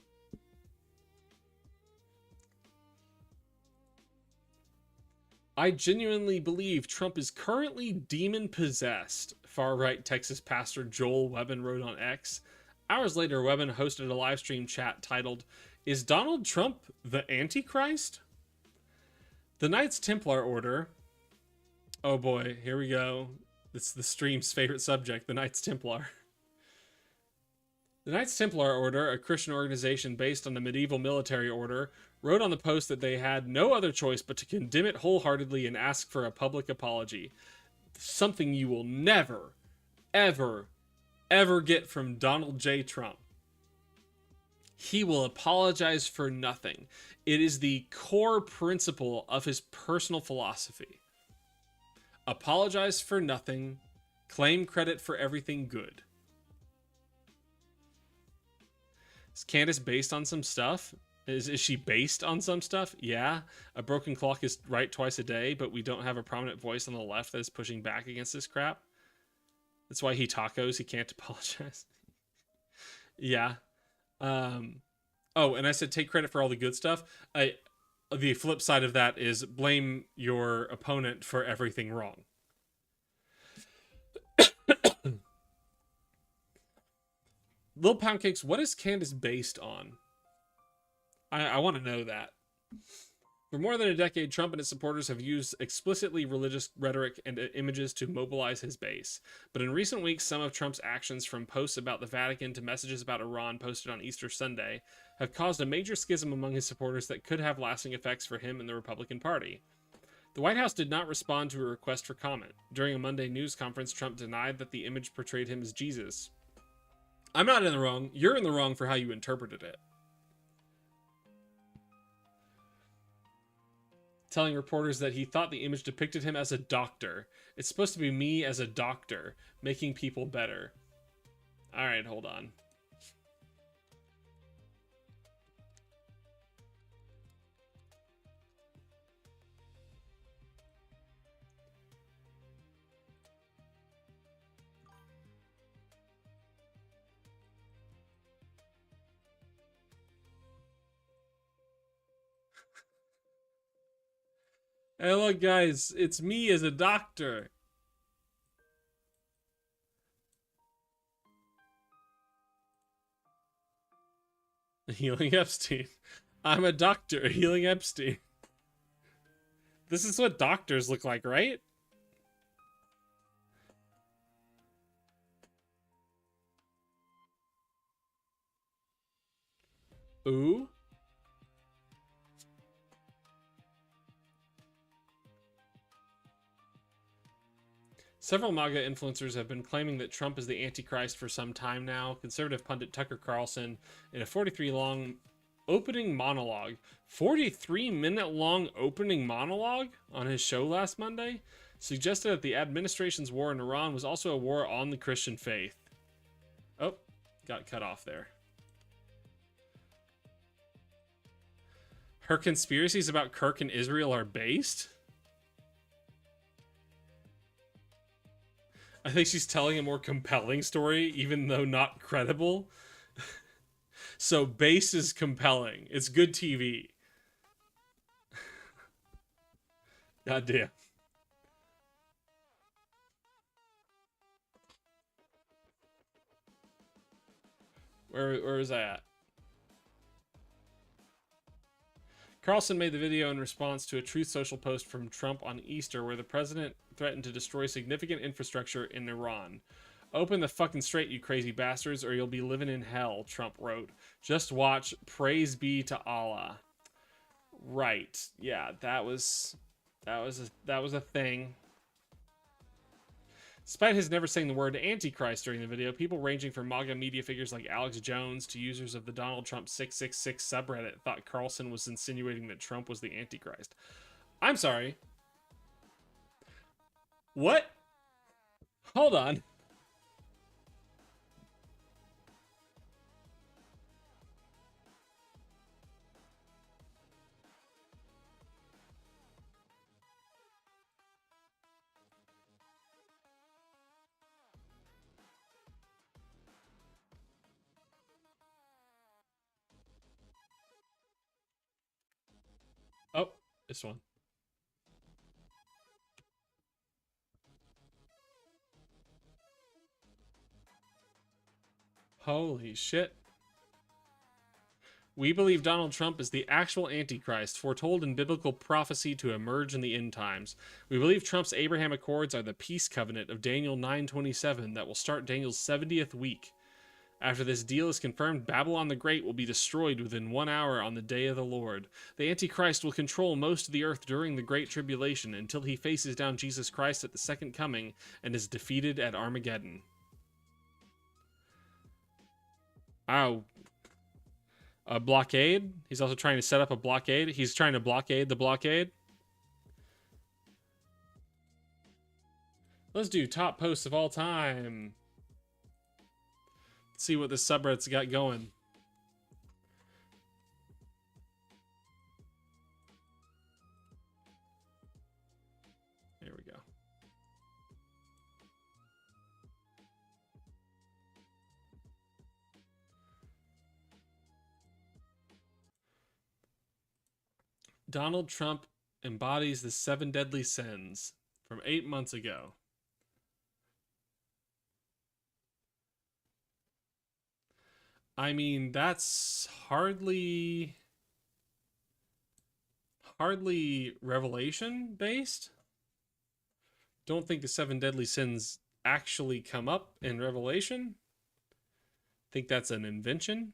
I genuinely believe Trump is currently demon possessed, far-right Texas pastor Joel Webbin wrote on X. Hours later, Webbin hosted a live stream chat titled, Is Donald Trump the Antichrist? The Knights Templar Order. Oh boy, here we go. It's the stream's favorite subject, the Knights Templar. The Knights Templar Order, a Christian organization based on the medieval military order, wrote on the post that they had no other choice but to condemn it wholeheartedly and ask for a public apology. Something you will never, ever, ever get from Donald J. Trump. He will apologize for nothing. It is the core principle of his personal philosophy. Apologize for nothing. Claim credit for everything good. Is Candace based on some stuff? Is she based on some stuff? Yeah. A broken clock is right twice a day, but we don't have a prominent voice on the left that is pushing back against this crap. That's why he tacos. He can't apologize. Yeah. Oh, and I said take credit for all the good stuff. The flip side of that is blame your opponent for everything wrong. Lil Pound Cakes, what is Candace based on? I want to know that. For more than a decade, Trump and his supporters have used explicitly religious rhetoric and images to mobilize his base. But in recent weeks, some of Trump's actions, from posts about the Vatican to messages about Iran posted on Easter Sunday, have caused a major schism among his supporters that could have lasting effects for him and the Republican Party. The White House did not respond to a request for comment. During a Monday news conference, Trump denied that the image portrayed him as Jesus. I'm not in the wrong. You're in the wrong for how you interpreted it. Telling reporters that he thought the image depicted him as a doctor. It's supposed to be me as a doctor, making people better. Alright, hold on. Hey, look, guys, it's me as a doctor. Healing Epstein. I'm a doctor healing Epstein. This is what doctors look like, right? Ooh. Several MAGA influencers have been claiming that Trump is the Antichrist for some time now. Conservative pundit Tucker Carlson, in a 43-long opening monologue, 43-minute long opening monologue on his show last Monday, suggested that the administration's war in Iran was also a war on the Christian faith. Oh, got cut off there. Her conspiracies about Kirk and Israel are based? I think she's telling a more compelling story, even though not credible. So base is compelling. It's good TV. God damn. Where is that at? Carlson made the video in response to a Truth Social post from Trump on Easter where the president threatened to destroy significant infrastructure in Iran. Open the fucking straight, you crazy bastards, or you'll be living in hell, Trump wrote. Just watch. Praise be to Allah. Right. Yeah, that was a thing. Despite his never saying the word Antichrist during the video, people ranging from MAGA media figures like Alex Jones to users of the Donald Trump 666 subreddit thought Carlson was insinuating that Trump was the Antichrist. I'm sorry. What? Hold on. Oh, this one. Holy shit. We believe Donald Trump is the actual Antichrist, foretold in biblical prophecy to emerge in the end times. We believe Trump's Abraham Accords are the peace covenant of Daniel 9:27 that will start Daniel's 70th week. After this deal is confirmed, Babylon the Great will be destroyed within 1 hour on the day of the Lord. The Antichrist will control most of the earth during the Great Tribulation until he faces down Jesus Christ at the second coming and is defeated at Armageddon. Oh. A blockade? He's also trying to set up a blockade? He's trying to blockade the blockade? Let's do top posts of all time. Let's see what this subreddit's got going. There we go. Donald Trump embodies the 7 deadly sins from 8 months ago. I mean, that's hardly revelation based. Don't think the 7 deadly sins actually come up in Revelation. Think that's an invention.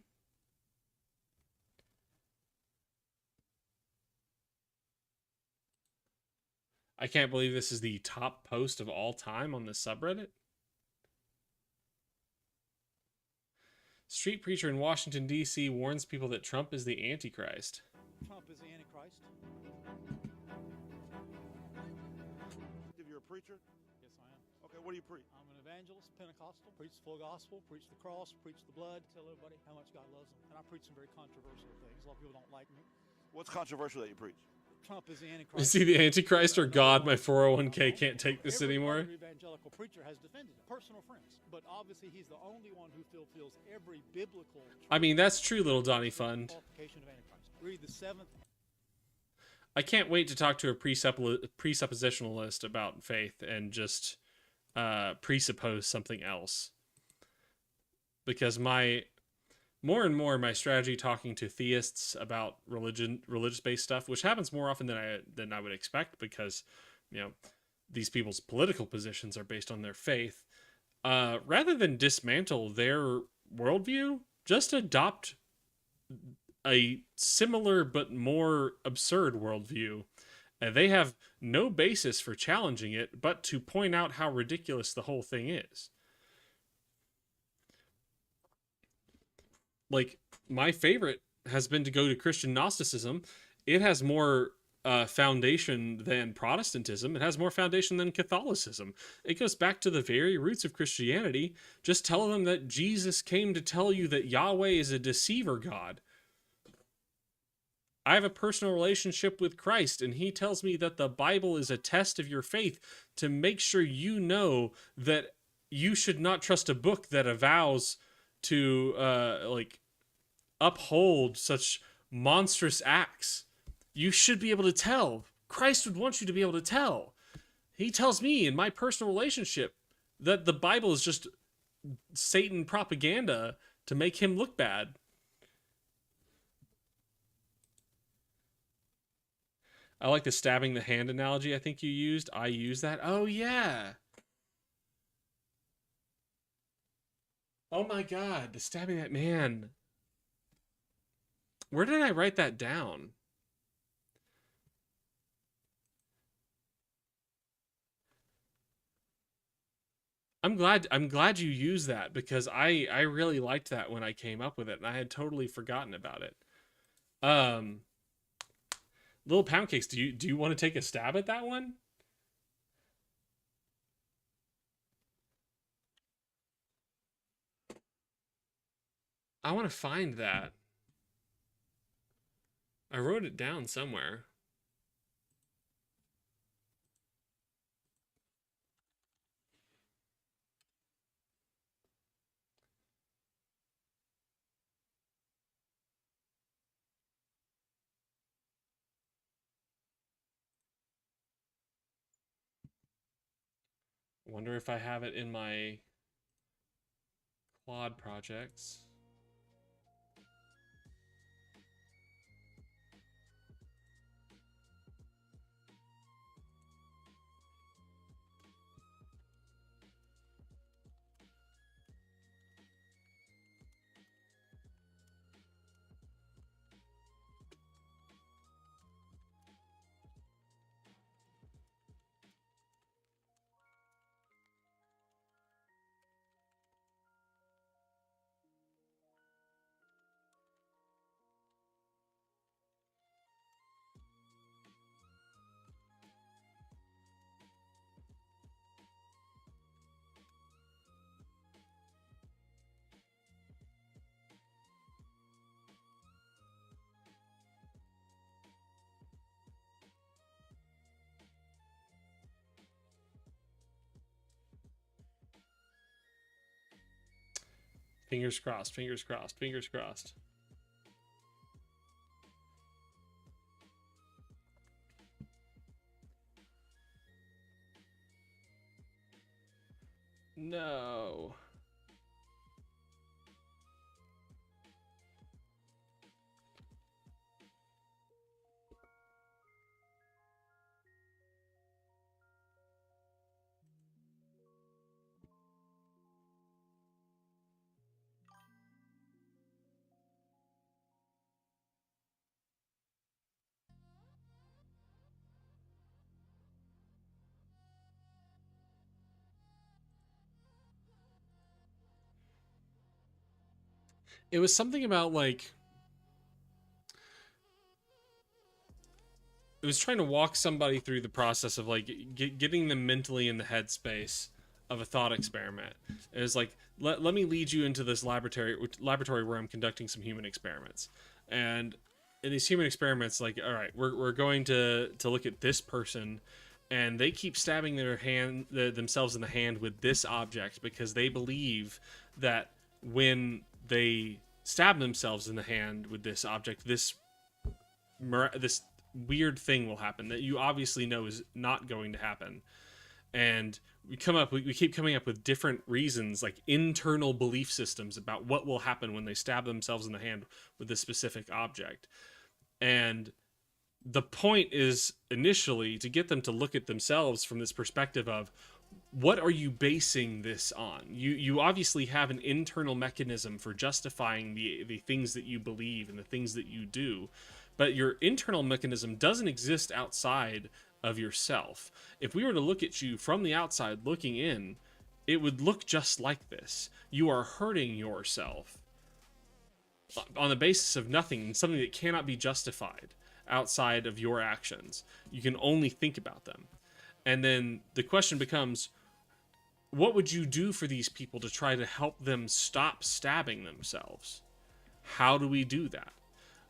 I can't believe this is the top post of all time on the subreddit. Street preacher in Washington, D.C. warns people that Trump is the Antichrist. Trump is the Antichrist. If you're a preacher? Yes, I am. Okay, what do you preach? I'm an evangelist, Pentecostal, preach the full gospel, preach the cross, preach the blood, tell everybody how much God loves them. And I preach some very controversial things. A lot of people don't like me. What's controversial that you preach? Trump is the Antichrist. Is he the Antichrist or God? My 401k can't take this anymore. Every evangelical preacher has defended it. Personal friends. But obviously he's the only one who fulfills every biblical... I mean, that's true, little Donnie Fund. ...qualification of Antichrist. Read the 7th... I can't wait to talk to a presuppositionalist about faith and just presuppose something else. Because more and more my strategy talking to theists about religious-based stuff, which happens more often than I would expect, because these people's political positions are based on their faith, rather than dismantle their worldview, just adopt a similar but more absurd worldview, and they have no basis for challenging it but to point out how ridiculous the whole thing is. Like, my favorite has been to go to Christian Gnosticism. It has more foundation than Protestantism. It has more foundation than Catholicism. It goes back to the very roots of Christianity. Just tell them that Jesus came to tell you that Yahweh is a deceiver God. I have a personal relationship with Christ, and he tells me that the Bible is a test of your faith to make sure you know that you should not trust a book that avows to uphold such monstrous acts. You should be able to tell. Christ would want you to be able to tell. He tells me in my personal relationship that the Bible is just Satan propaganda to make him look bad. I like the stabbing the hand analogy I think you used. I use that. Oh, yeah. Oh, my God. The stabbing that man. Where did I write that down? I'm glad you used that, because I really liked that when I came up with it, and I had totally forgotten about it. Little Pound Cakes, do you want to take a stab at that one? I want to find that. I wrote it down somewhere. Wonder if I have it in my Claude projects. Fingers crossed, fingers crossed, fingers crossed. No. It was something about like it was trying to walk somebody through the process of like getting them mentally in the headspace of a thought experiment. It was like let me lead you into this laboratory where I'm conducting some human experiments, and in these human experiments, like, all right, we're going to look at this person, and they keep stabbing themselves in the hand with this object because they believe that when they stab themselves in the hand with this object, this weird thing will happen that you obviously know is not going to happen. And we keep coming up with different reasons, like internal belief systems about what will happen when they stab themselves in the hand with this specific object. And the point is initially to get them to look at themselves from this perspective of, what are you basing this on? You obviously have an internal mechanism for justifying the things that you believe and the things that you do, but your internal mechanism doesn't exist outside of yourself. If we were to look at you from the outside looking in, it would look just like this. You are hurting yourself on the basis of nothing, something that cannot be justified outside of your actions. You can only think about them. And then the question becomes, what would you do for these people to try to help them stop stabbing themselves? How do we do that?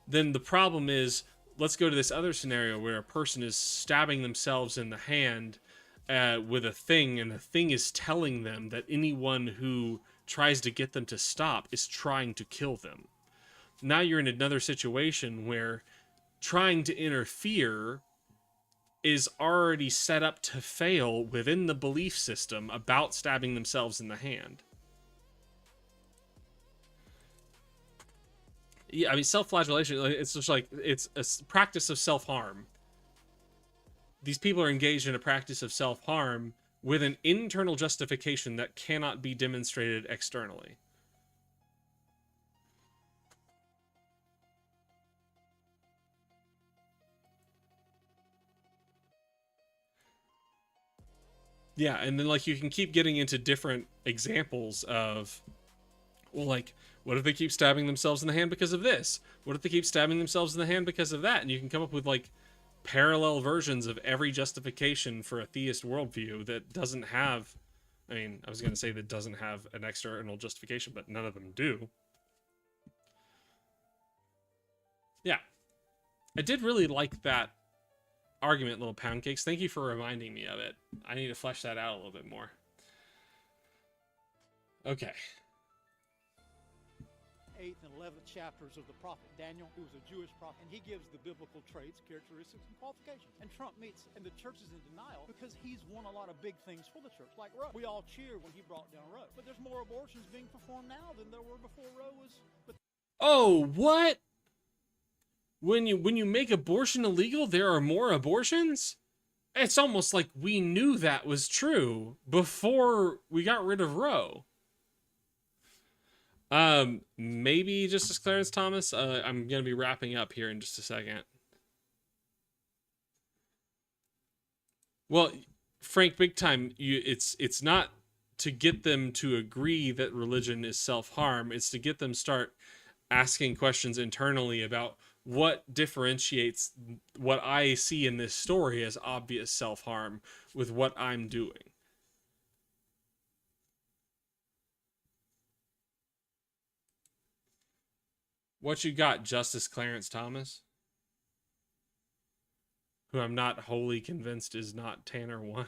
Then the problem is, let's go to this other scenario where a person is stabbing themselves in the hand with a thing, and the thing is telling them that anyone who tries to get them to stop is trying to kill them. Now you're in another situation where trying to interfere is already set up to fail within the belief system about stabbing themselves in the hand. Yeah, I mean, self-flagellation, it's just like, it's a practice of self-harm. These people are engaged in a practice of self-harm with an internal justification that cannot be demonstrated externally. Yeah, and then like you can keep getting into different examples of, well, like, what if they keep stabbing themselves in the hand because of this? What if they keep stabbing themselves in the hand because of that? And you can come up with like parallel versions of every justification for a theist worldview that doesn't have, I mean, I was going to say that doesn't have an external justification, but none of them do. Yeah. I did really like that argument, Little Pound Cakes. Thank you for reminding me of it. I need to flesh that out a little bit more. Okay. 8th and 11th chapters of the prophet Daniel, who was a Jewish prophet, and he gives the biblical traits, characteristics, and qualifications. And Trump meets, and the church is in denial because he's won a lot of big things for the church, like Roe. We all cheer when he brought down Roe, but there's more abortions being performed now than there were before Roe was. Oh, what? When you make abortion illegal, there are more abortions? It's almost like we knew that was true before we got rid of Roe. Maybe Justice Clarence Thomas. I'm gonna be wrapping up here in just a second. Well, Frank, big time. It's not to get them to agree that religion is self-harm. It's to get them start asking questions internally about what differentiates what I see in this story as obvious self-harm with what I'm doing. What you got, Justice Clarence Thomas? Who I'm not wholly convinced is not Tanner 1.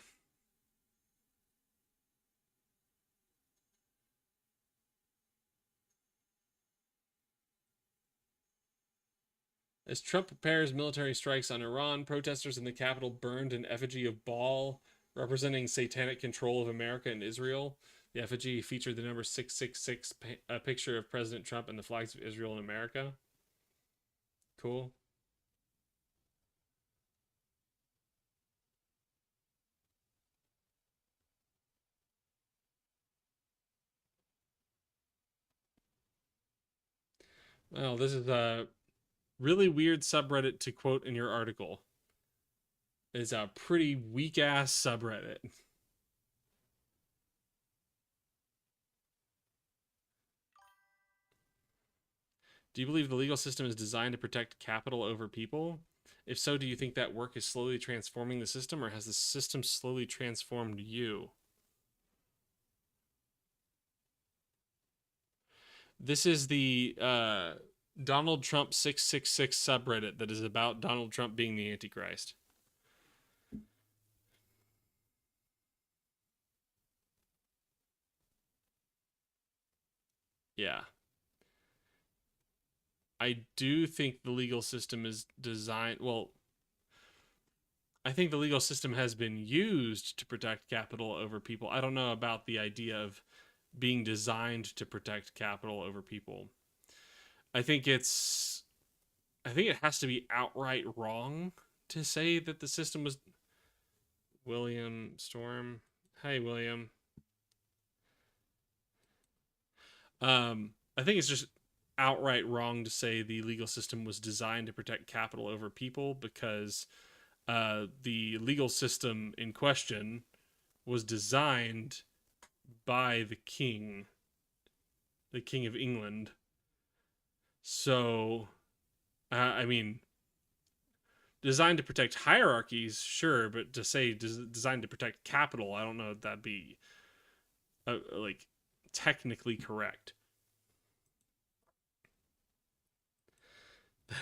As Trump prepares military strikes on Iran, protesters in the Capitol burned an effigy of Baal representing satanic control of America and Israel. The effigy featured the number 666, a picture of President Trump and the flags of Israel and America. Cool. Well, this is a really weird subreddit to quote in your article. It's a pretty weak-ass subreddit. Do you believe the legal system is designed to protect capital over people? If so, do you think that work is slowly transforming the system, or has the system slowly transformed you? This is the Donald Trump 666 subreddit that is about Donald Trump being the Antichrist. Yeah. I do think the legal system is designed... Well, I think the legal system has been used to protect capital over people. I don't know about the idea of being designed to protect capital over people. I think it has to be outright wrong to say that the system was... William Storm. Hey, William. I think it's just outright wrong to say the legal system was designed to protect capital over people, because the legal system in question was designed by the king of England. So, I mean, designed to protect hierarchies, sure, but to say designed to protect capital, I don't know if that'd be like technically correct.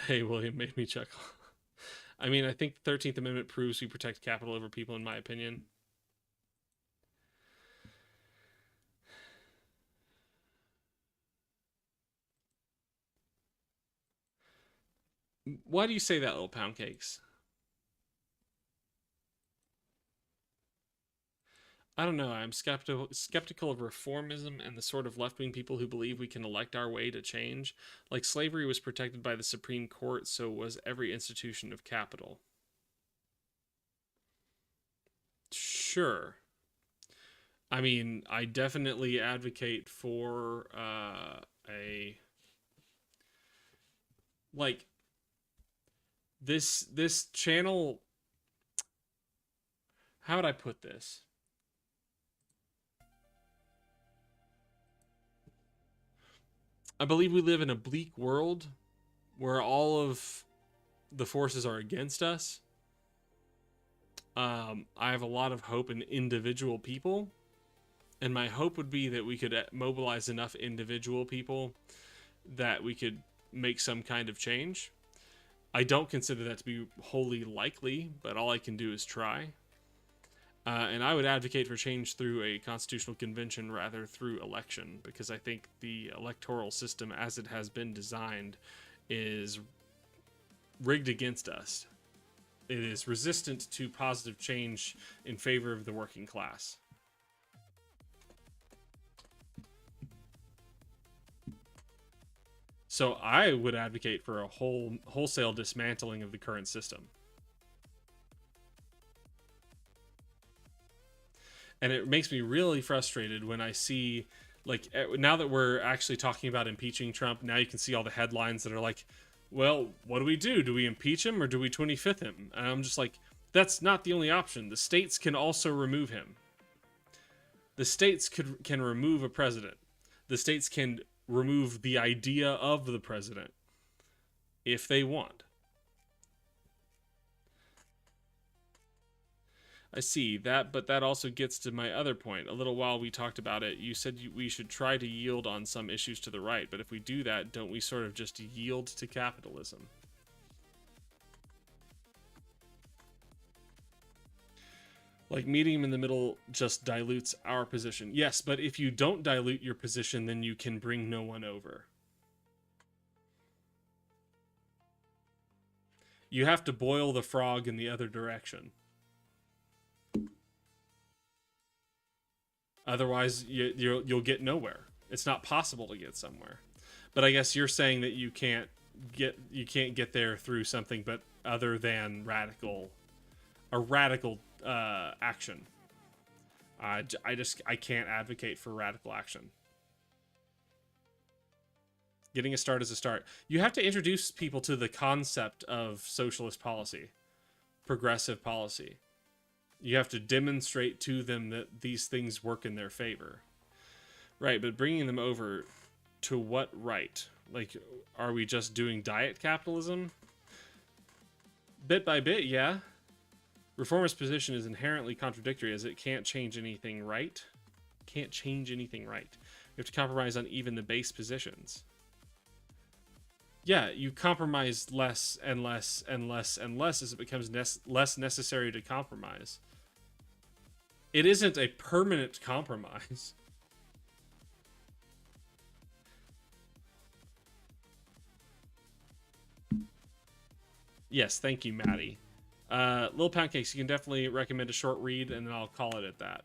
Hey, William made me chuckle. I mean, I think the 13th Amendment proves we protect capital over people, in my opinion. Why do you say that, little pound cakes? I don't know. I'm skeptical of reformism and the sort of left-wing people who believe we can elect our way to change. Like slavery was protected by the Supreme Court, so was every institution of capital. Sure. I mean, I definitely advocate for like this channel. How would I put this? I believe we live in a bleak world where all of the forces are against us. I have a lot of hope in individual people, and my hope would be that we could mobilize enough individual people that we could make some kind of change. I don't consider that to be wholly likely, but all I can do is try. And I would advocate for change through a constitutional convention rather through election, because I think the electoral system as it has been designed is rigged against us. It is resistant to positive change in favor of the working class. So I would advocate for a wholesale dismantling of the current system. And it makes me really frustrated when I see, like, now that we're actually talking about impeaching Trump, now you can see all the headlines that are like, well, what do we do? Do we impeach him or do we 25th him? And I'm just like, that's not the only option. The states can also remove him. The states can remove a president. The states can remove the idea of the president if they want. I see that, but that also gets to my other point. A little while we talked about it, you said we should try to yield on some issues to the right, but if we do that, don't we sort of just yield to capitalism? Like, meeting him in the middle just dilutes our position. Yes, but if you don't dilute your position, then you can bring no one over. You have to boil the frog in the other direction. Otherwise, you'll get nowhere. It's not possible to get somewhere. But I guess you're saying that you can't get there through something but other than radical action. I can't advocate for radical action. Getting a start is a start. You have to introduce people to the concept of socialist policy, progressive policy. You have to demonstrate to them that these things work in their favor. Right, but bringing them over to what right? Like, are we just doing diet capitalism? Bit by bit, yeah. Reformist position is inherently contradictory as it can't change anything right. Can't change anything right. You have to compromise on even the base positions. Yeah, you compromise less and less and less and less as it becomes less necessary to compromise. It isn't a permanent compromise. Yes, thank you, Maddie. Little Poundcakes, you can definitely recommend a short read, and then I'll call it at that.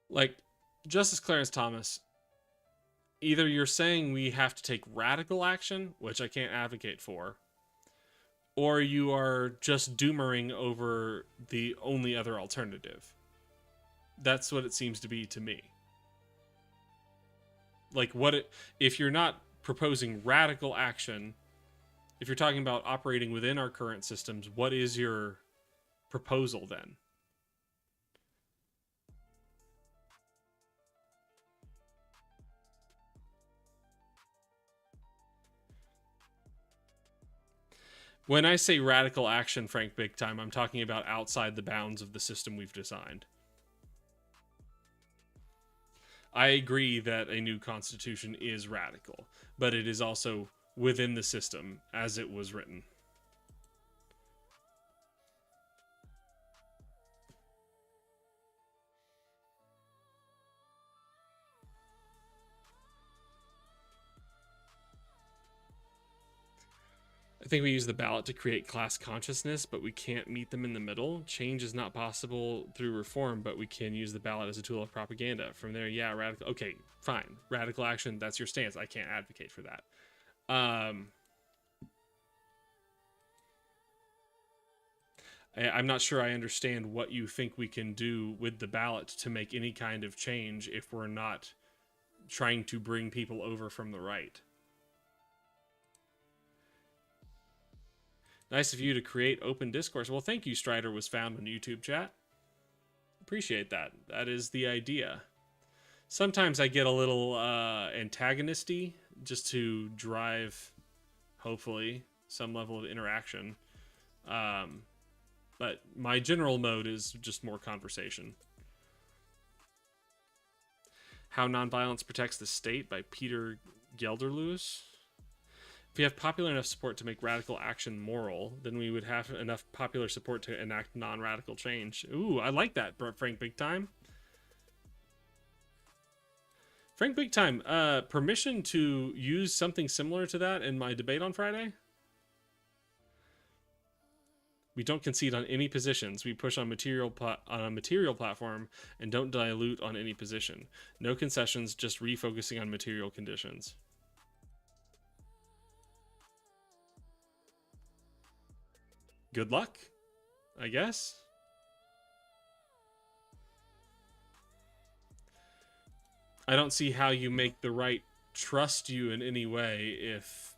Like, Justice Clarence Thomas, either you're saying we have to take radical action, which I can't advocate for, or you are just doomering over the only other alternative. That's what it seems to be to me. Like, if you're not proposing radical action, if you're talking about operating within our current systems, what is your proposal then? When I say radical action, Frank Big Time, I'm talking about outside the bounds of the system we've designed. I agree that a new constitution is radical, but it is also within the system as it was written. I think we use the ballot to create class consciousness, but we can't meet them in the middle. Change is not possible through reform, but we can use the ballot as a tool of propaganda. From there, yeah, radical. Okay, fine. Radical action, that's your stance. I can't advocate for that. I'm not sure I understand what you think we can do with the ballot to make any kind of change if we're not trying to bring people over from the right. Nice of you to create open discourse. Well, thank you, Strider was found on YouTube chat. Appreciate that. That is the idea. Sometimes I get a little antagonisty just to drive, hopefully, some level of interaction. But my general mode is just more conversation. How Nonviolence Protects the State by Peter Gelderloos. If we have popular enough support to make radical action moral, then we would have enough popular support to enact non-radical change. Ooh, I like that, Frank Big Time. Frank Big Time, permission to use something similar to that in my debate on Friday? We don't concede on any positions. We push on a material platform and don't dilute on any position. No concessions, just refocusing on material conditions. Good luck, I guess. I don't see how you make the right trust you in any way if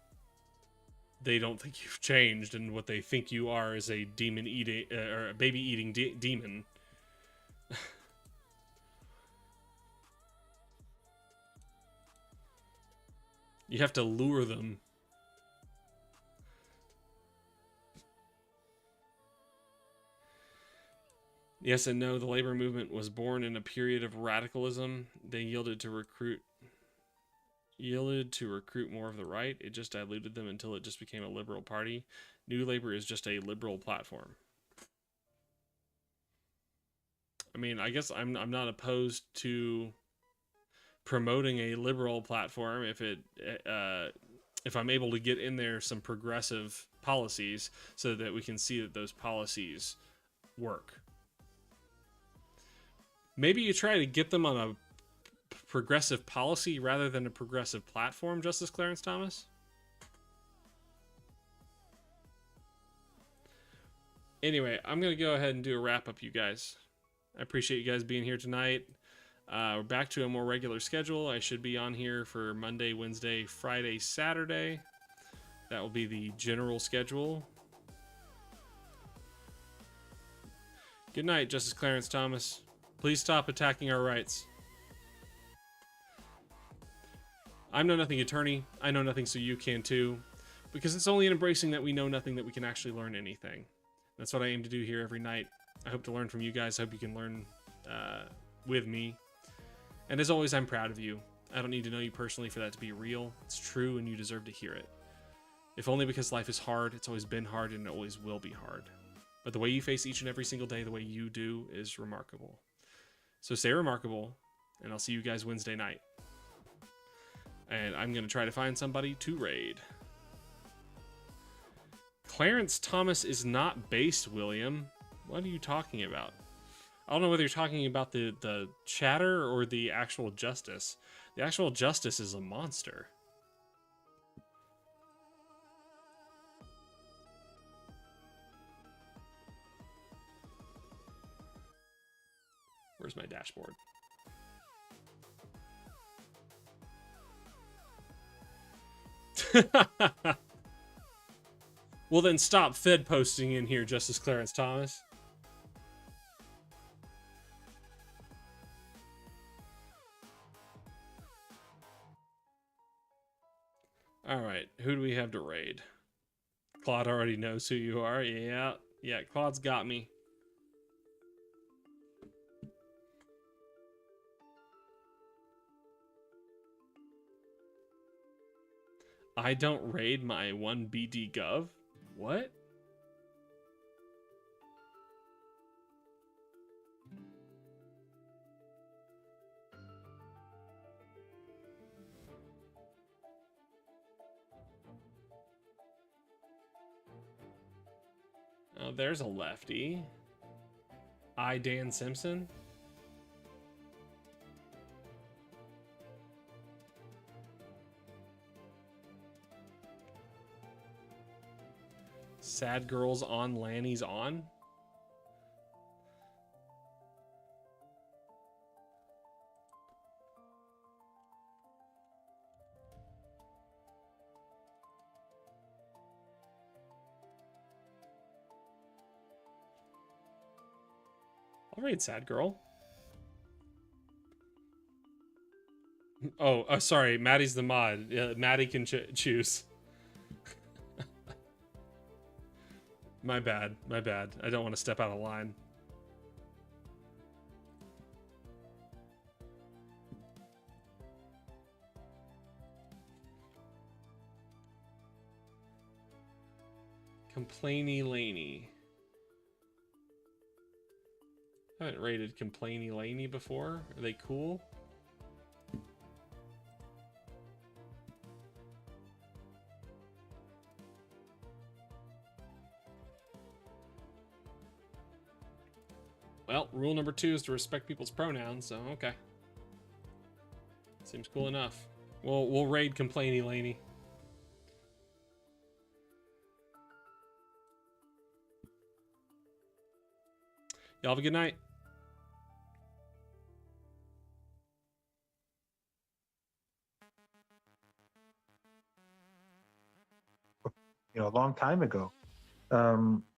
they don't think you've changed and what they think you are is a demon eating or a baby eating demon. You have to lure them. Yes and no, the labor movement was born in a period of radicalism. They yielded to recruit more of the right. It just diluted them until it just became a liberal party. New Labor is just a liberal platform. I mean, I guess I'm not opposed to promoting a liberal platform if I'm able to get in there some progressive policies so that we can see that those policies work. Maybe you try to get them on a progressive policy rather than a progressive platform, Justice Clarence Thomas. Anyway, I'm going to go ahead and do a wrap up, you guys. I appreciate you guys being here tonight. We're back to a more regular schedule. I should be on here for Monday, Wednesday, Friday, Saturday. That will be the general schedule. Good night, Justice Clarence Thomas. Please stop attacking our rights. I'm No Nothing attorney. I know nothing, so you can too. Because it's only in embracing that we know nothing that we can actually learn anything. That's what I aim to do here every night. I hope to learn from you guys. I hope you can learn with me. And as always, I'm proud of you. I don't need to know you personally for that to be real. It's true, and you deserve to hear it. If only because life is hard. It's always been hard, and it always will be hard. But the way you face each and every single day, the way you do, is remarkable. So stay remarkable, and I'll see you guys Wednesday night. And I'm going to try to find somebody to raid. Clarence Thomas is not based, William. What are you talking about? I don't know whether you're talking about the chatter or the actual justice. The actual justice is a monster. Where's my dashboard? Well, then stop Fed posting in here, Justice Clarence Thomas. All right, who do we have to raid? Claude already knows who you are. Yeah, Claude's got me. I don't raid my 1BD Gov? What? Oh, there's a lefty. Dan Simpson. Sad girls on, Lanny's on. I'll raid Sad Girl. Oh, sorry. Maddie's the mod. Maddie can choose. My bad. My bad. I don't want to step out of line. Complainy Laney. I haven't rated Complainy Laney before. Are they cool? Well, rule number 2 is to respect people's pronouns, so okay. Seems cool enough. We'll raid Complainy Laney. Y'all have a good night. A long time ago.